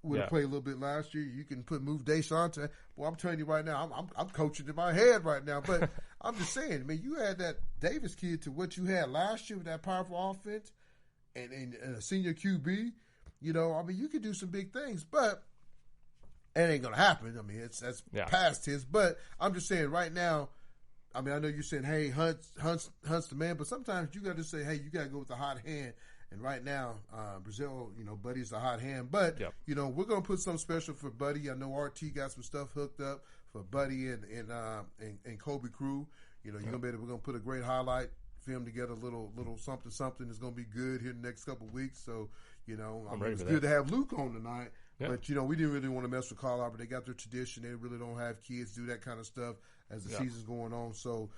Speaker 1: would have played a little bit last year. You can move Deshaun. Well, I'm telling you right now, I'm coaching in my head right now. But I'm just saying, you had that Davis kid to what you had last year with that powerful offense and a senior QB. You could do some big things, but it ain't gonna happen. That's past tense. But I'm just saying right now. I know you're saying, hey, Hunt's the man, but sometimes you got to say, hey, you got to go with the hot hand. And right now, Brazil, Buddy's the hot hand. But, we're going to put something special for Buddy. I know RT got some stuff hooked up for Buddy and Kobe Crew. We're going to put a great highlight film together, a little something that's going to be good here in the next couple of weeks. So, it's good to have Luke on tonight. Yeah. But, we didn't really want to mess with Carl Albert. They got their tradition. They really don't have kids do that kind of stuff as the season's going on. So,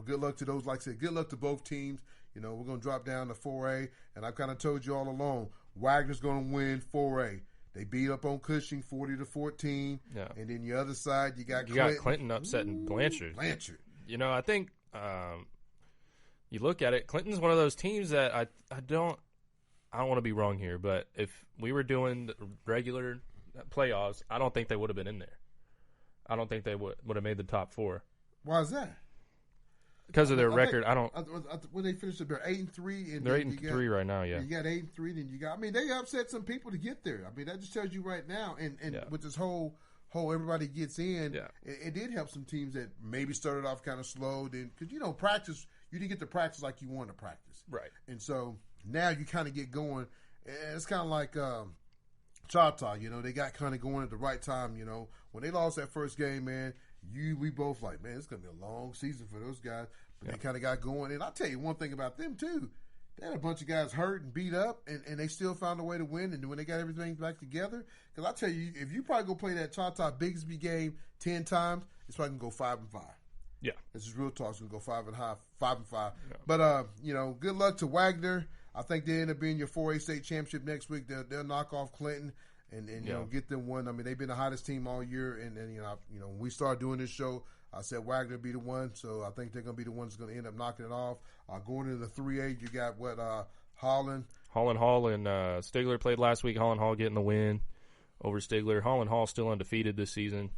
Speaker 1: good luck to those. Like I said, good luck to both teams. We're going to drop down to 4A. And I've kind of told you all along, Wagner's going to win 4A. They beat up on Cushing 40-14. Yeah. And then the other side, you got
Speaker 2: Clinton upsetting Blanchard. I think you look at it, Clinton's one of those teams that I don't want to be wrong here, but if we were doing the regular playoffs, I don't think they would have been in there. I don't think they would have made the top 4.
Speaker 1: Why is that?
Speaker 2: Because of their record.
Speaker 1: When they finished, they're 8-3.
Speaker 2: They're 8-3 right now. Yeah,
Speaker 1: you got 8-3. Then you got. They upset some people to get there. That just tells you right now. And with this whole everybody gets in. It did help some teams that maybe started off kind of slow. Then because practice, you didn't get to practice like you wanted to practice.
Speaker 2: Right.
Speaker 1: And so now you kind of get going. It's kind of like Choctaw. They got kind of going at the right time. When they lost that first game, man. We both like, man, it's going to be a long season for those guys. But they kind of got going. And I'll tell you one thing about them, too. They had a bunch of guys hurt and beat up, and they still found a way to win. And when they got everything back together, because I'll tell you, if you probably go play that Choctaw Bigsby game 10 times, it's probably going to go 5-5.
Speaker 2: Yeah.
Speaker 1: This is real talk. It's going to go 5-5. Yeah. But, good luck to Wagner. I think they end up being your 4A state championship next week. They'll knock off Clinton. And get them one. They've been the hottest team all year. And when we started doing this show, I said Wagner be the one. So I think they're going to be the ones going to end up knocking it off. Going into the 3A, you got Holland.
Speaker 2: Hall and Stigler played last week. Holland Hall getting the win. over Stigler. Holland Hall still undefeated this season,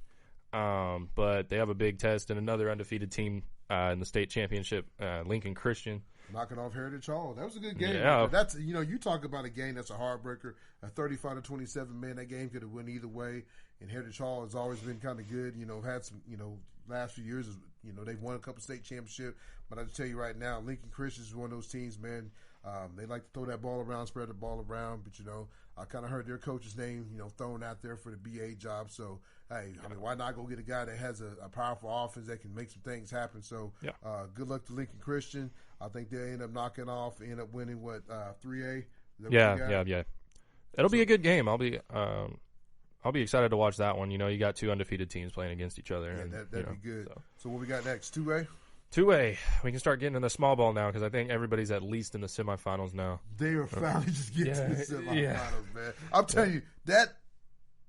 Speaker 2: but they have a big test and another undefeated team in the state championship, Lincoln Christian.
Speaker 1: Knocking off Heritage Hall. That was a good game.
Speaker 2: Yeah.
Speaker 1: That's, you talk about a game that's a heartbreaker. A 35-27, man, that game could have went either way. And Heritage Hall has always been kind of good. Had some, last few years, they've won a couple state championships. But I just tell you right now, Lincoln Christian is one of those teams, man. They like to throw that ball around, spread the ball around. But, I kind of heard their coach's name, thrown out there for the BA job. So, hey, why not go get a guy that has a powerful offense that can make some things happen? So, good luck to Lincoln Christian. I think they'll end up knocking off, end up winning, 3A?
Speaker 2: Yeah. It'll be a good game. I'll be excited to watch that one. You got two undefeated teams playing against each other.
Speaker 1: Yeah,
Speaker 2: and,
Speaker 1: that'd be good. So what we got next? 2A?
Speaker 2: 2A. We can start getting in the small ball now because I think everybody's at least in the semifinals now.
Speaker 1: They are finally just getting to the semifinals, man. I'm telling you, that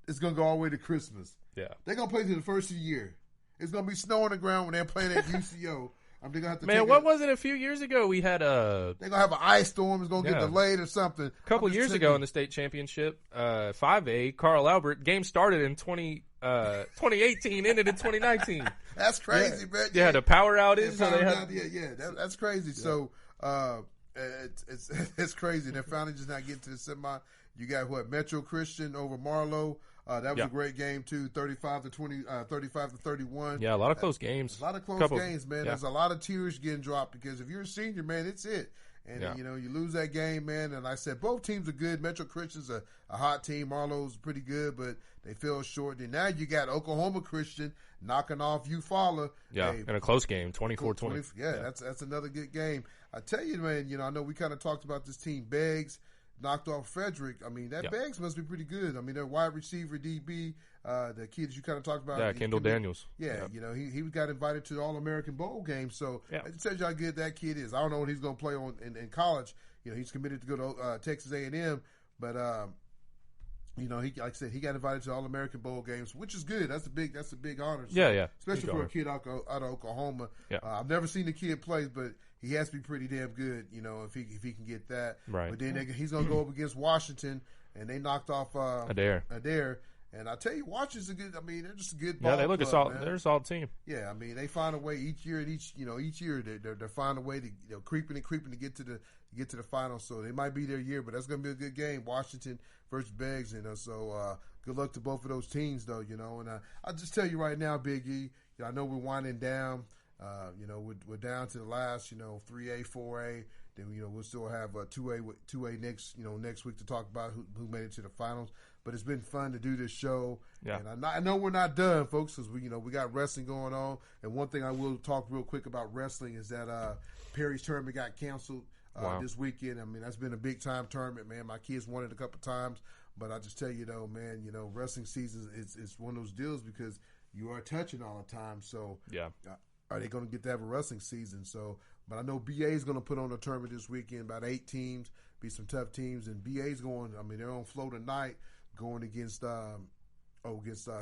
Speaker 1: is going to go all the way to Christmas.
Speaker 2: Yeah.
Speaker 1: They're going to play to the first of the year. It's going to be snow on the ground when they're playing at UCO. They're gonna have to
Speaker 2: was it a few years ago? We had
Speaker 1: they're going to have an ice storm. It's going to get delayed or something.
Speaker 2: A couple years ago in the state championship, 5A, Carl Albert, game started in 2018, ended in 2019.
Speaker 1: That's crazy, man.
Speaker 2: Yeah, the power outage.
Speaker 1: That's crazy. Yeah. So it's crazy. They're finally just not getting to the semi. You got Metro Christian over Marlowe. That was a great game too, 35-31.
Speaker 2: Yeah, a lot of close games.
Speaker 1: A lot of close games, man. There's a lot of tears getting dropped because if you're a senior, man, it's it. And you lose that game, man. And like I said, both teams are good. Metro Christian's a hot team. Marlowe's pretty good, but they fell short. And now you got Oklahoma Christian knocking off Eufaula.
Speaker 2: Yeah, in a close game, 24-20.
Speaker 1: Yeah, that's another good game. I tell you, man. I know we kind of talked about this team. Beggs knocked off Frederick. Beggs must be pretty good. Their wide receiver DB, the kid that you kind of talked about.
Speaker 2: Yeah, Kendall Daniels.
Speaker 1: Yeah, he got invited to the All-American Bowl game. So it tells you how good that kid is. I don't know what he's going to play on in college. He's committed to go to Texas A&M, but he, like I said, he got invited to the All-American Bowl games, which is good. That's a big honor. So, especially for a kid out of Oklahoma.
Speaker 2: Yeah.
Speaker 1: I've never seen the kid play, but he has to be pretty damn good, if he can get that.
Speaker 2: Right.
Speaker 1: But then he's going to go up against Washington, and they knocked off
Speaker 2: Adair.
Speaker 1: And I tell you, Washington's a good. They're just a good ball.
Speaker 2: Yeah, they look
Speaker 1: club,
Speaker 2: they're a solid team.
Speaker 1: Yeah, they find a way each year. Each year they find a way to creeping to get to the finals. So they might be their year, but that's going to be a good game. Washington versus Beggs, so good luck to both of those teams, though. And I'll just tell you right now, Big E. I know we're winding down. We're down to the last, 3A, 4A. Then we'll still have 2A next week to talk about who made it to the finals. But it's been fun to do this show.
Speaker 2: Yeah.
Speaker 1: And I know we're not done, folks, because we got wrestling going on. And one thing I will talk real quick about wrestling is that Perry's tournament got canceled this weekend. That's been a big time tournament, man. My kids won it a couple times, but I just tell you though, man, wrestling season is one of those deals because you are touching all the time. So are they going to get to have a wrestling season? So, but I know BA is going to put on a tournament this weekend, about 8 teams, be some tough teams, and BA's going. They're on flow tonight, going against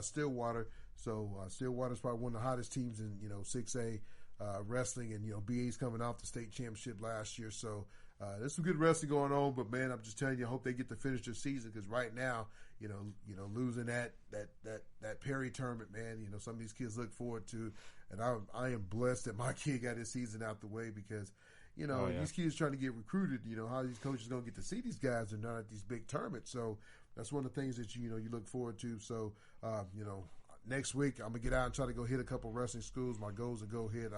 Speaker 1: Stillwater. So Stillwater's probably one of the hottest teams in 6A wrestling, and BA's coming off the state championship last year. So there's some good wrestling going on. But man, I'm just telling you, I hope they get to finish their season because right now, losing that Perry tournament, man, some of these kids look forward to. And I am blessed that my kid got his season out the way because, these kids trying to get recruited, how these coaches going to get to see these guys and not at these big tournaments. So that's one of the things that, you look forward to. So, next week I'm going to get out and try to go hit a couple wrestling schools. My goal is to go hit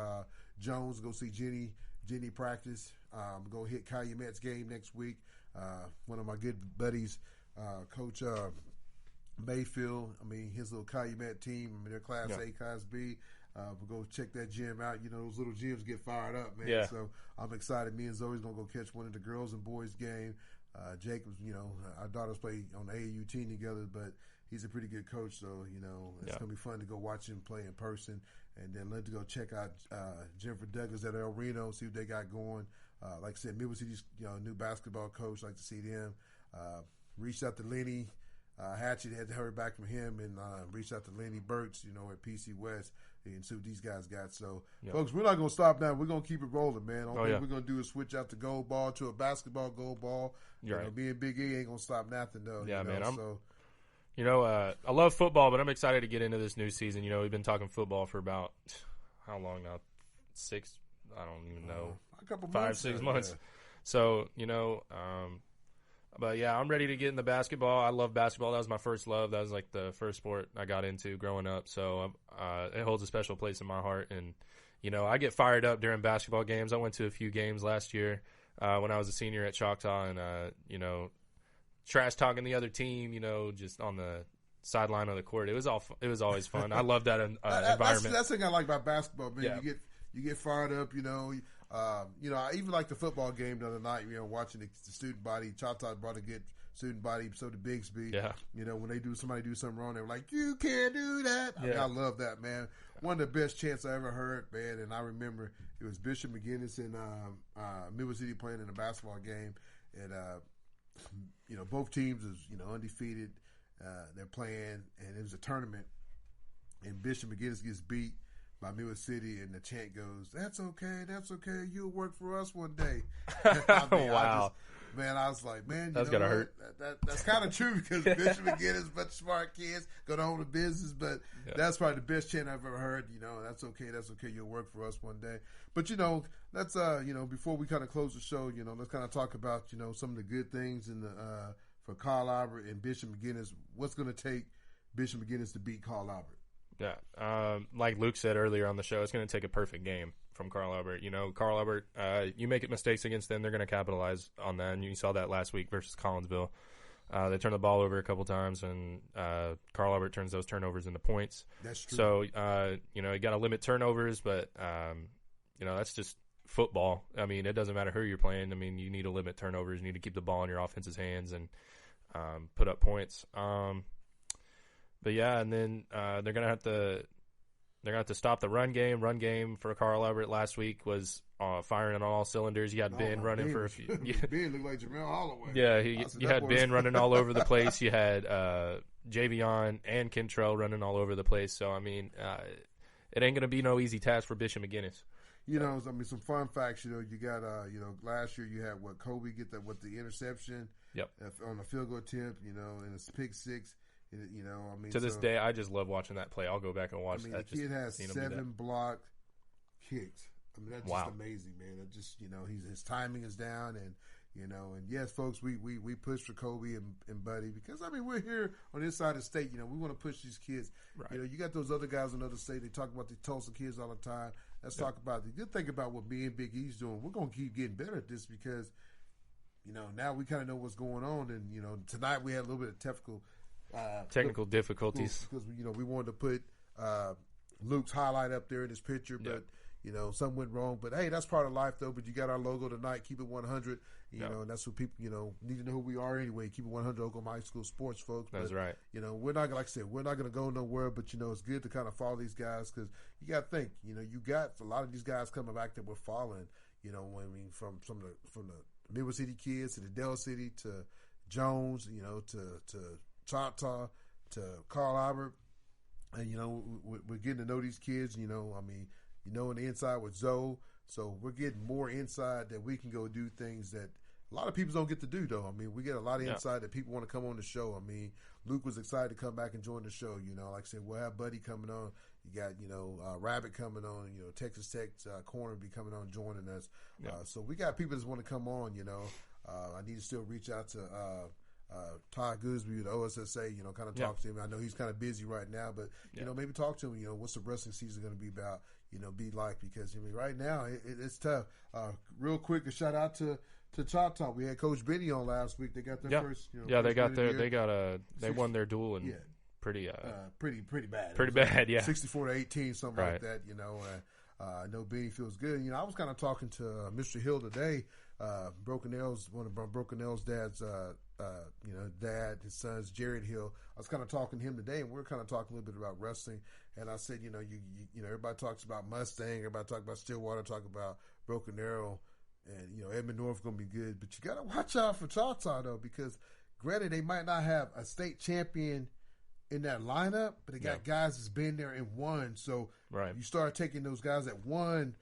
Speaker 1: Jones, go see Jenny practice. I'm going to hit Calumet's game next week. One of my good buddies, Coach Mayfield, his little Calumet team, they're Class A, Class B. We'll go check that gym out. Those little gyms get fired up, man.
Speaker 2: Yeah.
Speaker 1: So I'm excited. Me and Zoe's going to go catch one of the girls and boys game. Jacobs, our daughters play on the AAU team together, but he's a pretty good coach. So, it's going to be fun to go watch him play in person. And then let's go check out Jennifer Douglas at El Reno, see what they got going. Like I said, Midwest City's new basketball coach, like to see them. Reached out to Lenny Hatchett, had heard back from him, and reached out to Lenny Burks, at PC West, and see what these guys got. So, folks, we're not going to stop now. We're going to keep it rolling, man. Only thing we're going to do is switch out the gold ball to a basketball gold ball.
Speaker 2: Right.
Speaker 1: Me and Big E ain't going to stop nothing, though.
Speaker 2: Yeah, man. I love football, but I'm excited to get into this new season. We've been talking football for about how long now? 6? I don't even know.
Speaker 1: A couple
Speaker 2: 5-6 months.
Speaker 1: Yeah.
Speaker 2: So but yeah, I'm ready to get into basketball. I love basketball. That was my first love. That was like the first sport I got into growing up. So it holds a special place in my heart. And I get fired up during basketball games. I went to a few games last year when I was a senior at Choctaw, and trash talking the other team, just on the sideline of the court. It was always fun. I love that environment.
Speaker 1: That's the thing I like about basketball, man.
Speaker 2: Yeah.
Speaker 1: You get fired up, I even like the football game the other night, watching the student body. Choctaw brought a good student body, so did Bigsby.
Speaker 2: Yeah.
Speaker 1: When somebody do something wrong, they were like, "You can't do that."
Speaker 2: Yeah.
Speaker 1: I love that, man. One of the best chants I ever heard, man. And I remember it was Bishop McGuiness and Midwest City playing in a basketball game, and both teams is undefeated. They're playing, and it was a tournament, and Bishop McGuiness gets beat by Midwest City, and the chant goes, "That's okay, that's okay. You'll work for us one day."
Speaker 2: Wow.
Speaker 1: I was like, man,
Speaker 2: that's gotta hurt.
Speaker 1: That's kind of true because Bishop McGuiness, a bunch of smart kids, go to own a business, but that's probably the best chant I've ever heard. That's okay, you'll work for us one day. But that's before we kind of close the show, let's kind of talk about some of the good things in the for Carl Albert and Bishop McGuiness. What's going to take Bishop McGuiness to beat Carl Albert?
Speaker 2: Yeah, like Luke said earlier on the show, it's going to take a perfect game from Carl Albert. Carl Albert, you make mistakes against them, they're going to capitalize on that, and you saw that last week versus Collinsville. They turned the ball over a couple times, and Carl Albert turns those turnovers into points.
Speaker 1: That's true.
Speaker 2: So, you got to limit turnovers, but, that's just football. I mean, it doesn't matter who you're playing. I mean, you need to limit turnovers. You need to keep the ball in your offense's hands and put up points. But yeah, and then they're gonna have to stop the run game. Run game for Carl Albert last week was firing on all cylinders. You had Ben running for a few.
Speaker 1: Ben looked like Jamel Holloway.
Speaker 2: Yeah, you had Ben running all over the place. You had Javion and Kentrell running all over the place. So I mean, it ain't gonna be no easy task for Bishop McGuiness.
Speaker 1: Some fun facts. You got last year you had Kobe get with the interception.
Speaker 2: Yep.
Speaker 1: On a field goal attempt. And a pick six.
Speaker 2: To this day, I just love watching that play. I'll go back and watch that.
Speaker 1: The kid has 7 blocked kicks. That's just amazing, man. That just his timing is down, and yes, folks, we push for Kobe and Buddy because we're here on this side of the state. We want to push these kids.
Speaker 2: Right.
Speaker 1: You got those other guys in another state. They talk about the Tulsa kids all the time. Let's talk about the good thing about what me and Big E's doing. We're gonna keep getting better at this because now we kind of know what's going on, and tonight we had a little bit of technical difficulties because we wanted to put Luke's highlight up there in his picture, but something went wrong. But hey, that's part of life, though. But you got our logo tonight. Keep it 100. And that's what people need to know who we are anyway. Keep it 100 Oklahoma High School Sports, folks.
Speaker 2: That's right.
Speaker 1: We're not like I said, we're not going to go nowhere. But it's good to kind of follow these guys because you got to think. You got a lot of these guys coming back that we're following. From the Midwest City kids to the Del City to Jones. To Choctaw to Carl Albert, and we're getting to know these kids. On the inside with Zoe, so we're getting more inside that we can go do things that a lot of people don't get to do. Though we get a lot of inside that people want to come on the show. Luke was excited to come back and join the show. Like I said, we'll have Buddy coming on. You got Rabbit coming on. Texas Tech corner be coming on joining us. So we got people that want to come on. I need to still reach out to. Todd Gooseby with OSSA, kind of talk to him. I know he's kind of busy right now, but maybe talk to him. What's the wrestling season going to be about? Be like because right now it's tough. Real quick, a shout out to Choctaw. We had Coach Benny on last week. They got their first.
Speaker 2: They won their duel and pretty bad.
Speaker 1: Pretty
Speaker 2: bad. Yeah,
Speaker 1: 64-18, something like that. I know Benny feels good. I was kind of talking to Mr. Hill today. Broken Nails, one of Broken Nails' dad's, dad, his son's Jared Hill. I was kind of talking to him today, and we were kind of talking a little bit about wrestling. And I said, you everybody talks about Mustang, everybody talks about Stillwater, talk about Broken Arrow, and Edmond North going to be good. But you got to watch out for Choctaw though, because granted they might not have a state champion in that lineup, but they got guys that's been there and won. So you start taking those guys that won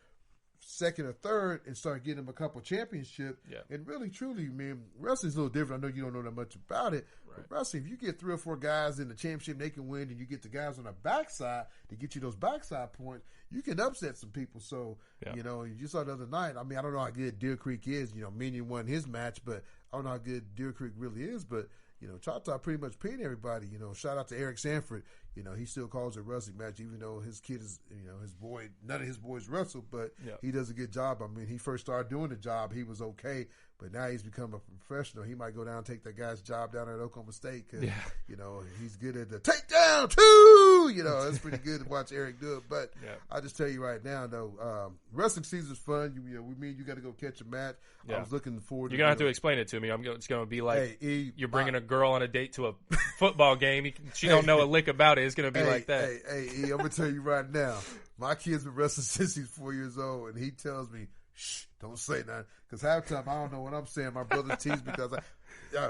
Speaker 1: second or third and start getting him a couple championships.
Speaker 2: Yeah.
Speaker 1: And really, truly, man, wrestling's a little different. I know you don't know that much about it.
Speaker 2: Right.
Speaker 1: But wrestling, if you get 3 or 4 guys in the championship, they can win, and you get the guys on the backside to get you those backside points, you can upset some people. So, you know, you saw the other night. I mean, I don't know how good Deer Creek is. You know, Minion won his match, but I don't know how good Deer Creek really is. But, you know, Choctaw pretty much pinned everybody. You know, shout out to Eric Sanford. You know, he still calls it a wrestling match, even though his kid is, you know, his boy, none of his boys wrestle, but he does a good job. I mean, he first started doing the job, he was okay, but now he's become a professional. He might go down and take that guy's job down at Oklahoma State because, you know, he's good at the takedown, too. You know, it's pretty good to watch Eric do it. But I just tell you right now, though, wrestling season's fun. You know, we mean you got to go catch a match. I was looking forward to
Speaker 2: You're going to have to explain it to me. It's going to be like you're bringing a girl on a date to a football game. She don't know a lick about it. It's going to be like that.
Speaker 1: Hey, I'm going to tell you right now. My kid's been wrestling since he's 4 years old, and he tells me, shh, don't say nothing. Because half the time, I don't know what I'm saying. My brother teased me because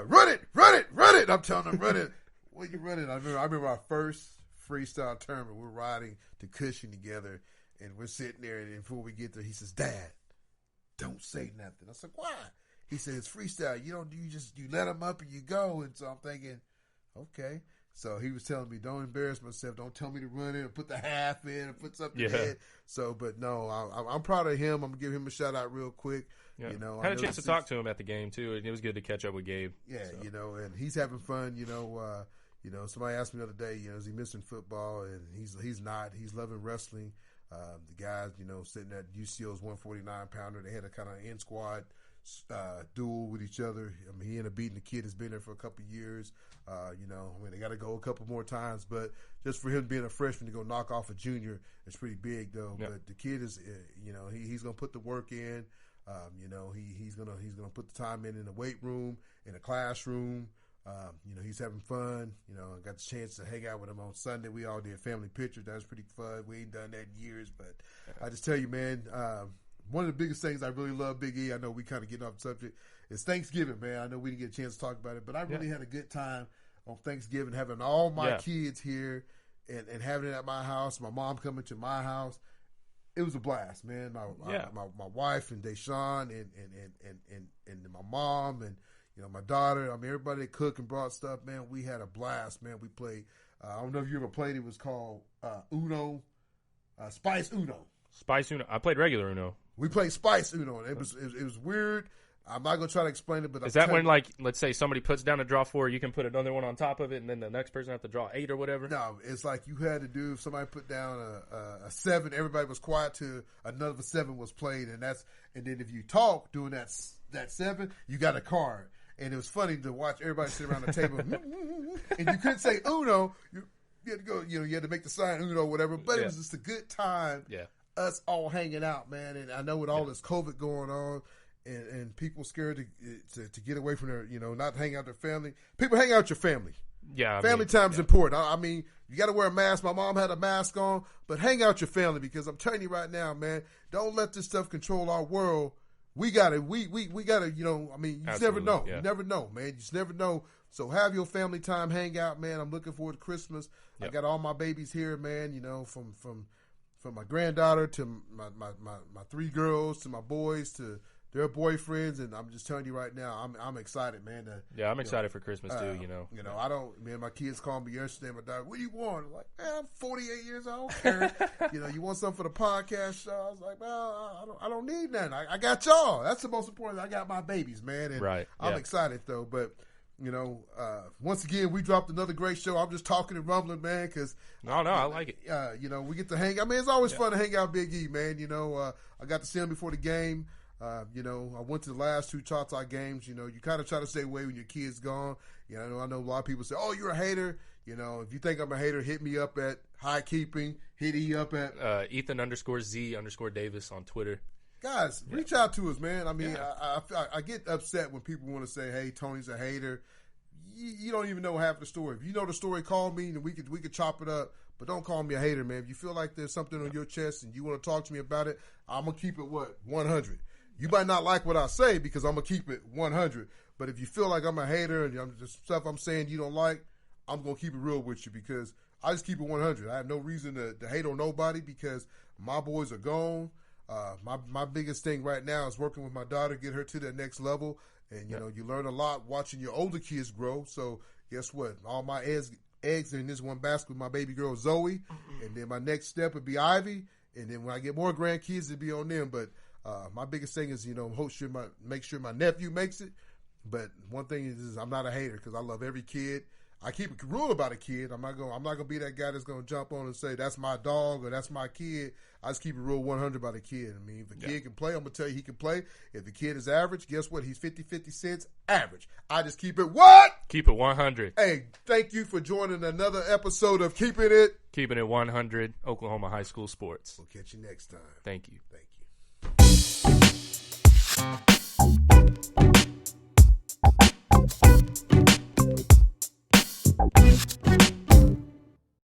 Speaker 1: run it. I'm telling him, run it. What you running? I remember our first freestyle tournament. We're riding to Cushing together, and we're sitting there, and before we get there, he says, Dad, don't say nothing. I said, why? He said, it's freestyle. You let him up and you go. And so I'm thinking, okay. So he was telling me, don't embarrass myself. Don't tell me to run in or put the half in or put something in. So, but no, I'm proud of him. I'm going to give him a shout out real quick.
Speaker 2: Yeah.
Speaker 1: You know,
Speaker 2: had a chance to talk to him at the game too, and it was good to catch up with Gabe.
Speaker 1: Yeah, so. You know, and he's having fun. You know, somebody asked me the other day, you know, is he missing football? And he's not. He's loving wrestling. The guys, you know, sitting at UCO's 149-pounder, they had a kind of in squad duel with each other. I mean, he ended up beating the kid that's been there for a couple of years. You know, I mean, they got to go a couple more times, but just for him being a freshman to go knock off a junior, it's pretty big though. Yep. But the kid is, you know, he's going to put the work in. You know, he's gonna put the time in the weight room, in the classroom. You know, he's having fun. You know, I got the chance to hang out with him on Sunday. We all did family pictures. That was pretty fun. We ain't done that in years, but I just tell you, man, one of the biggest things I really love, Big E, I know we kind of getting off the subject, is Thanksgiving, man. I know we didn't get a chance to talk about it, but I really had a good time on Thanksgiving, having all my kids here and having it at my house, my mom coming to my house. It was a blast, man. My wife and Deshaun and my mom and, you know, my daughter. I mean, everybody that cooked and brought stuff, man. We had a blast, man. We played, I don't know if you ever played, it was called Uno, Spice Uno.
Speaker 2: Spice Uno. I played regular Uno.
Speaker 1: We played Spice Uno, and it was weird. I'm not going to try to explain it, but
Speaker 2: is that when, like, let's say somebody puts down a draw 4, you can put another one on top of it, and then the next person have to draw 8 or whatever?
Speaker 1: No, it's like you had to do, if somebody put down a 7, everybody was quiet till another 7 was played, and then if you talk during that 7, you got a card. And it was funny to watch everybody sit around the table, and you couldn't say Uno. You had to go, you know, you had to make the sign Uno, whatever. But it was just a good time. Yeah. Us all hanging out, man. And I know with all this COVID going on, and people scared to get away from their, you know, not hang out with their family. People hang out with your family. Yeah. Family time's important. I mean, you got to wear a mask. My mom had a mask on, but hang out with your family, because I'm telling you right now, man, don't let this stuff control our world. We got to, we got to, you know, I mean, you just never know. Yeah. You never know, man. You just never know. So have your family time, hang out, man. I'm looking forward to Christmas. Yep. I got all my babies here, man, you know, from my granddaughter to my 3 girls to my boys to their boyfriends, and I'm just telling you right now, I'm excited, man.
Speaker 2: I'm excited for Christmas too. You know,
Speaker 1: I don't. Man, my kids called me yesterday. My dad, what do you want? I'm like, man, I'm 48 years old. You know, you want something for the podcast show? I was like, well, I don't need nothing. I got y'all. That's the most important. I got my babies, man. And I'm excited though, but. You know, once again, we dropped another great show. I'm just talking and rumbling, man, because
Speaker 2: I like it.
Speaker 1: You know, we get to hang. I mean, it's always fun to hang out, Big E, man. You know, I got to see him before the game. You know, I went to the last 2 Choctaw games. You know, you kind of try to stay away when your kid's gone. You know, I know a lot of people say, "Oh, you're a hater." You know, if you think I'm a hater, hit me up at High Keeping. Hit E up at
Speaker 2: Ethan_Z_Davis on Twitter.
Speaker 1: Guys, reach out to us, man. I mean, I get upset when people want to say, "Hey, Tony's a hater." You don't even know half the story. If you know the story, call me and we could chop it up. But don't call me a hater, man. If you feel like there's something on your chest and you want to talk to me about it, I'm gonna keep it 100. You might not like what I say because I'm gonna keep it 100. But if you feel like I'm a hater and the stuff I'm saying you don't like, I'm gonna keep it real with you because I just keep it 100. I have no reason to hate on nobody because my boys are gone. My biggest thing right now is working with my daughter, get her to the next level. And, you know, you learn a lot watching your older kids grow. So guess what? All my eggs are in this one basket with my baby girl, Zoe. And then my next step would be Ivy. And then when I get more grandkids, it'd be on them. But my biggest thing is, you know, make sure my nephew makes it. But one thing is I'm not a hater because I love every kid. I keep a rule about a kid. I'm not gonna be that guy that's gonna jump on and say that's my dog or that's my kid. I just keep it real 100 about a kid. I mean, if a kid can play, I'm gonna tell you he can play. If the kid is average, guess what? He's 50-50 cents average. I just keep it what?
Speaker 2: Keep it 100.
Speaker 1: Hey, thank you for joining another episode of Keeping It
Speaker 2: 100 Oklahoma High School Sports.
Speaker 1: We'll catch you next time.
Speaker 2: Thank you.
Speaker 1: Thank you.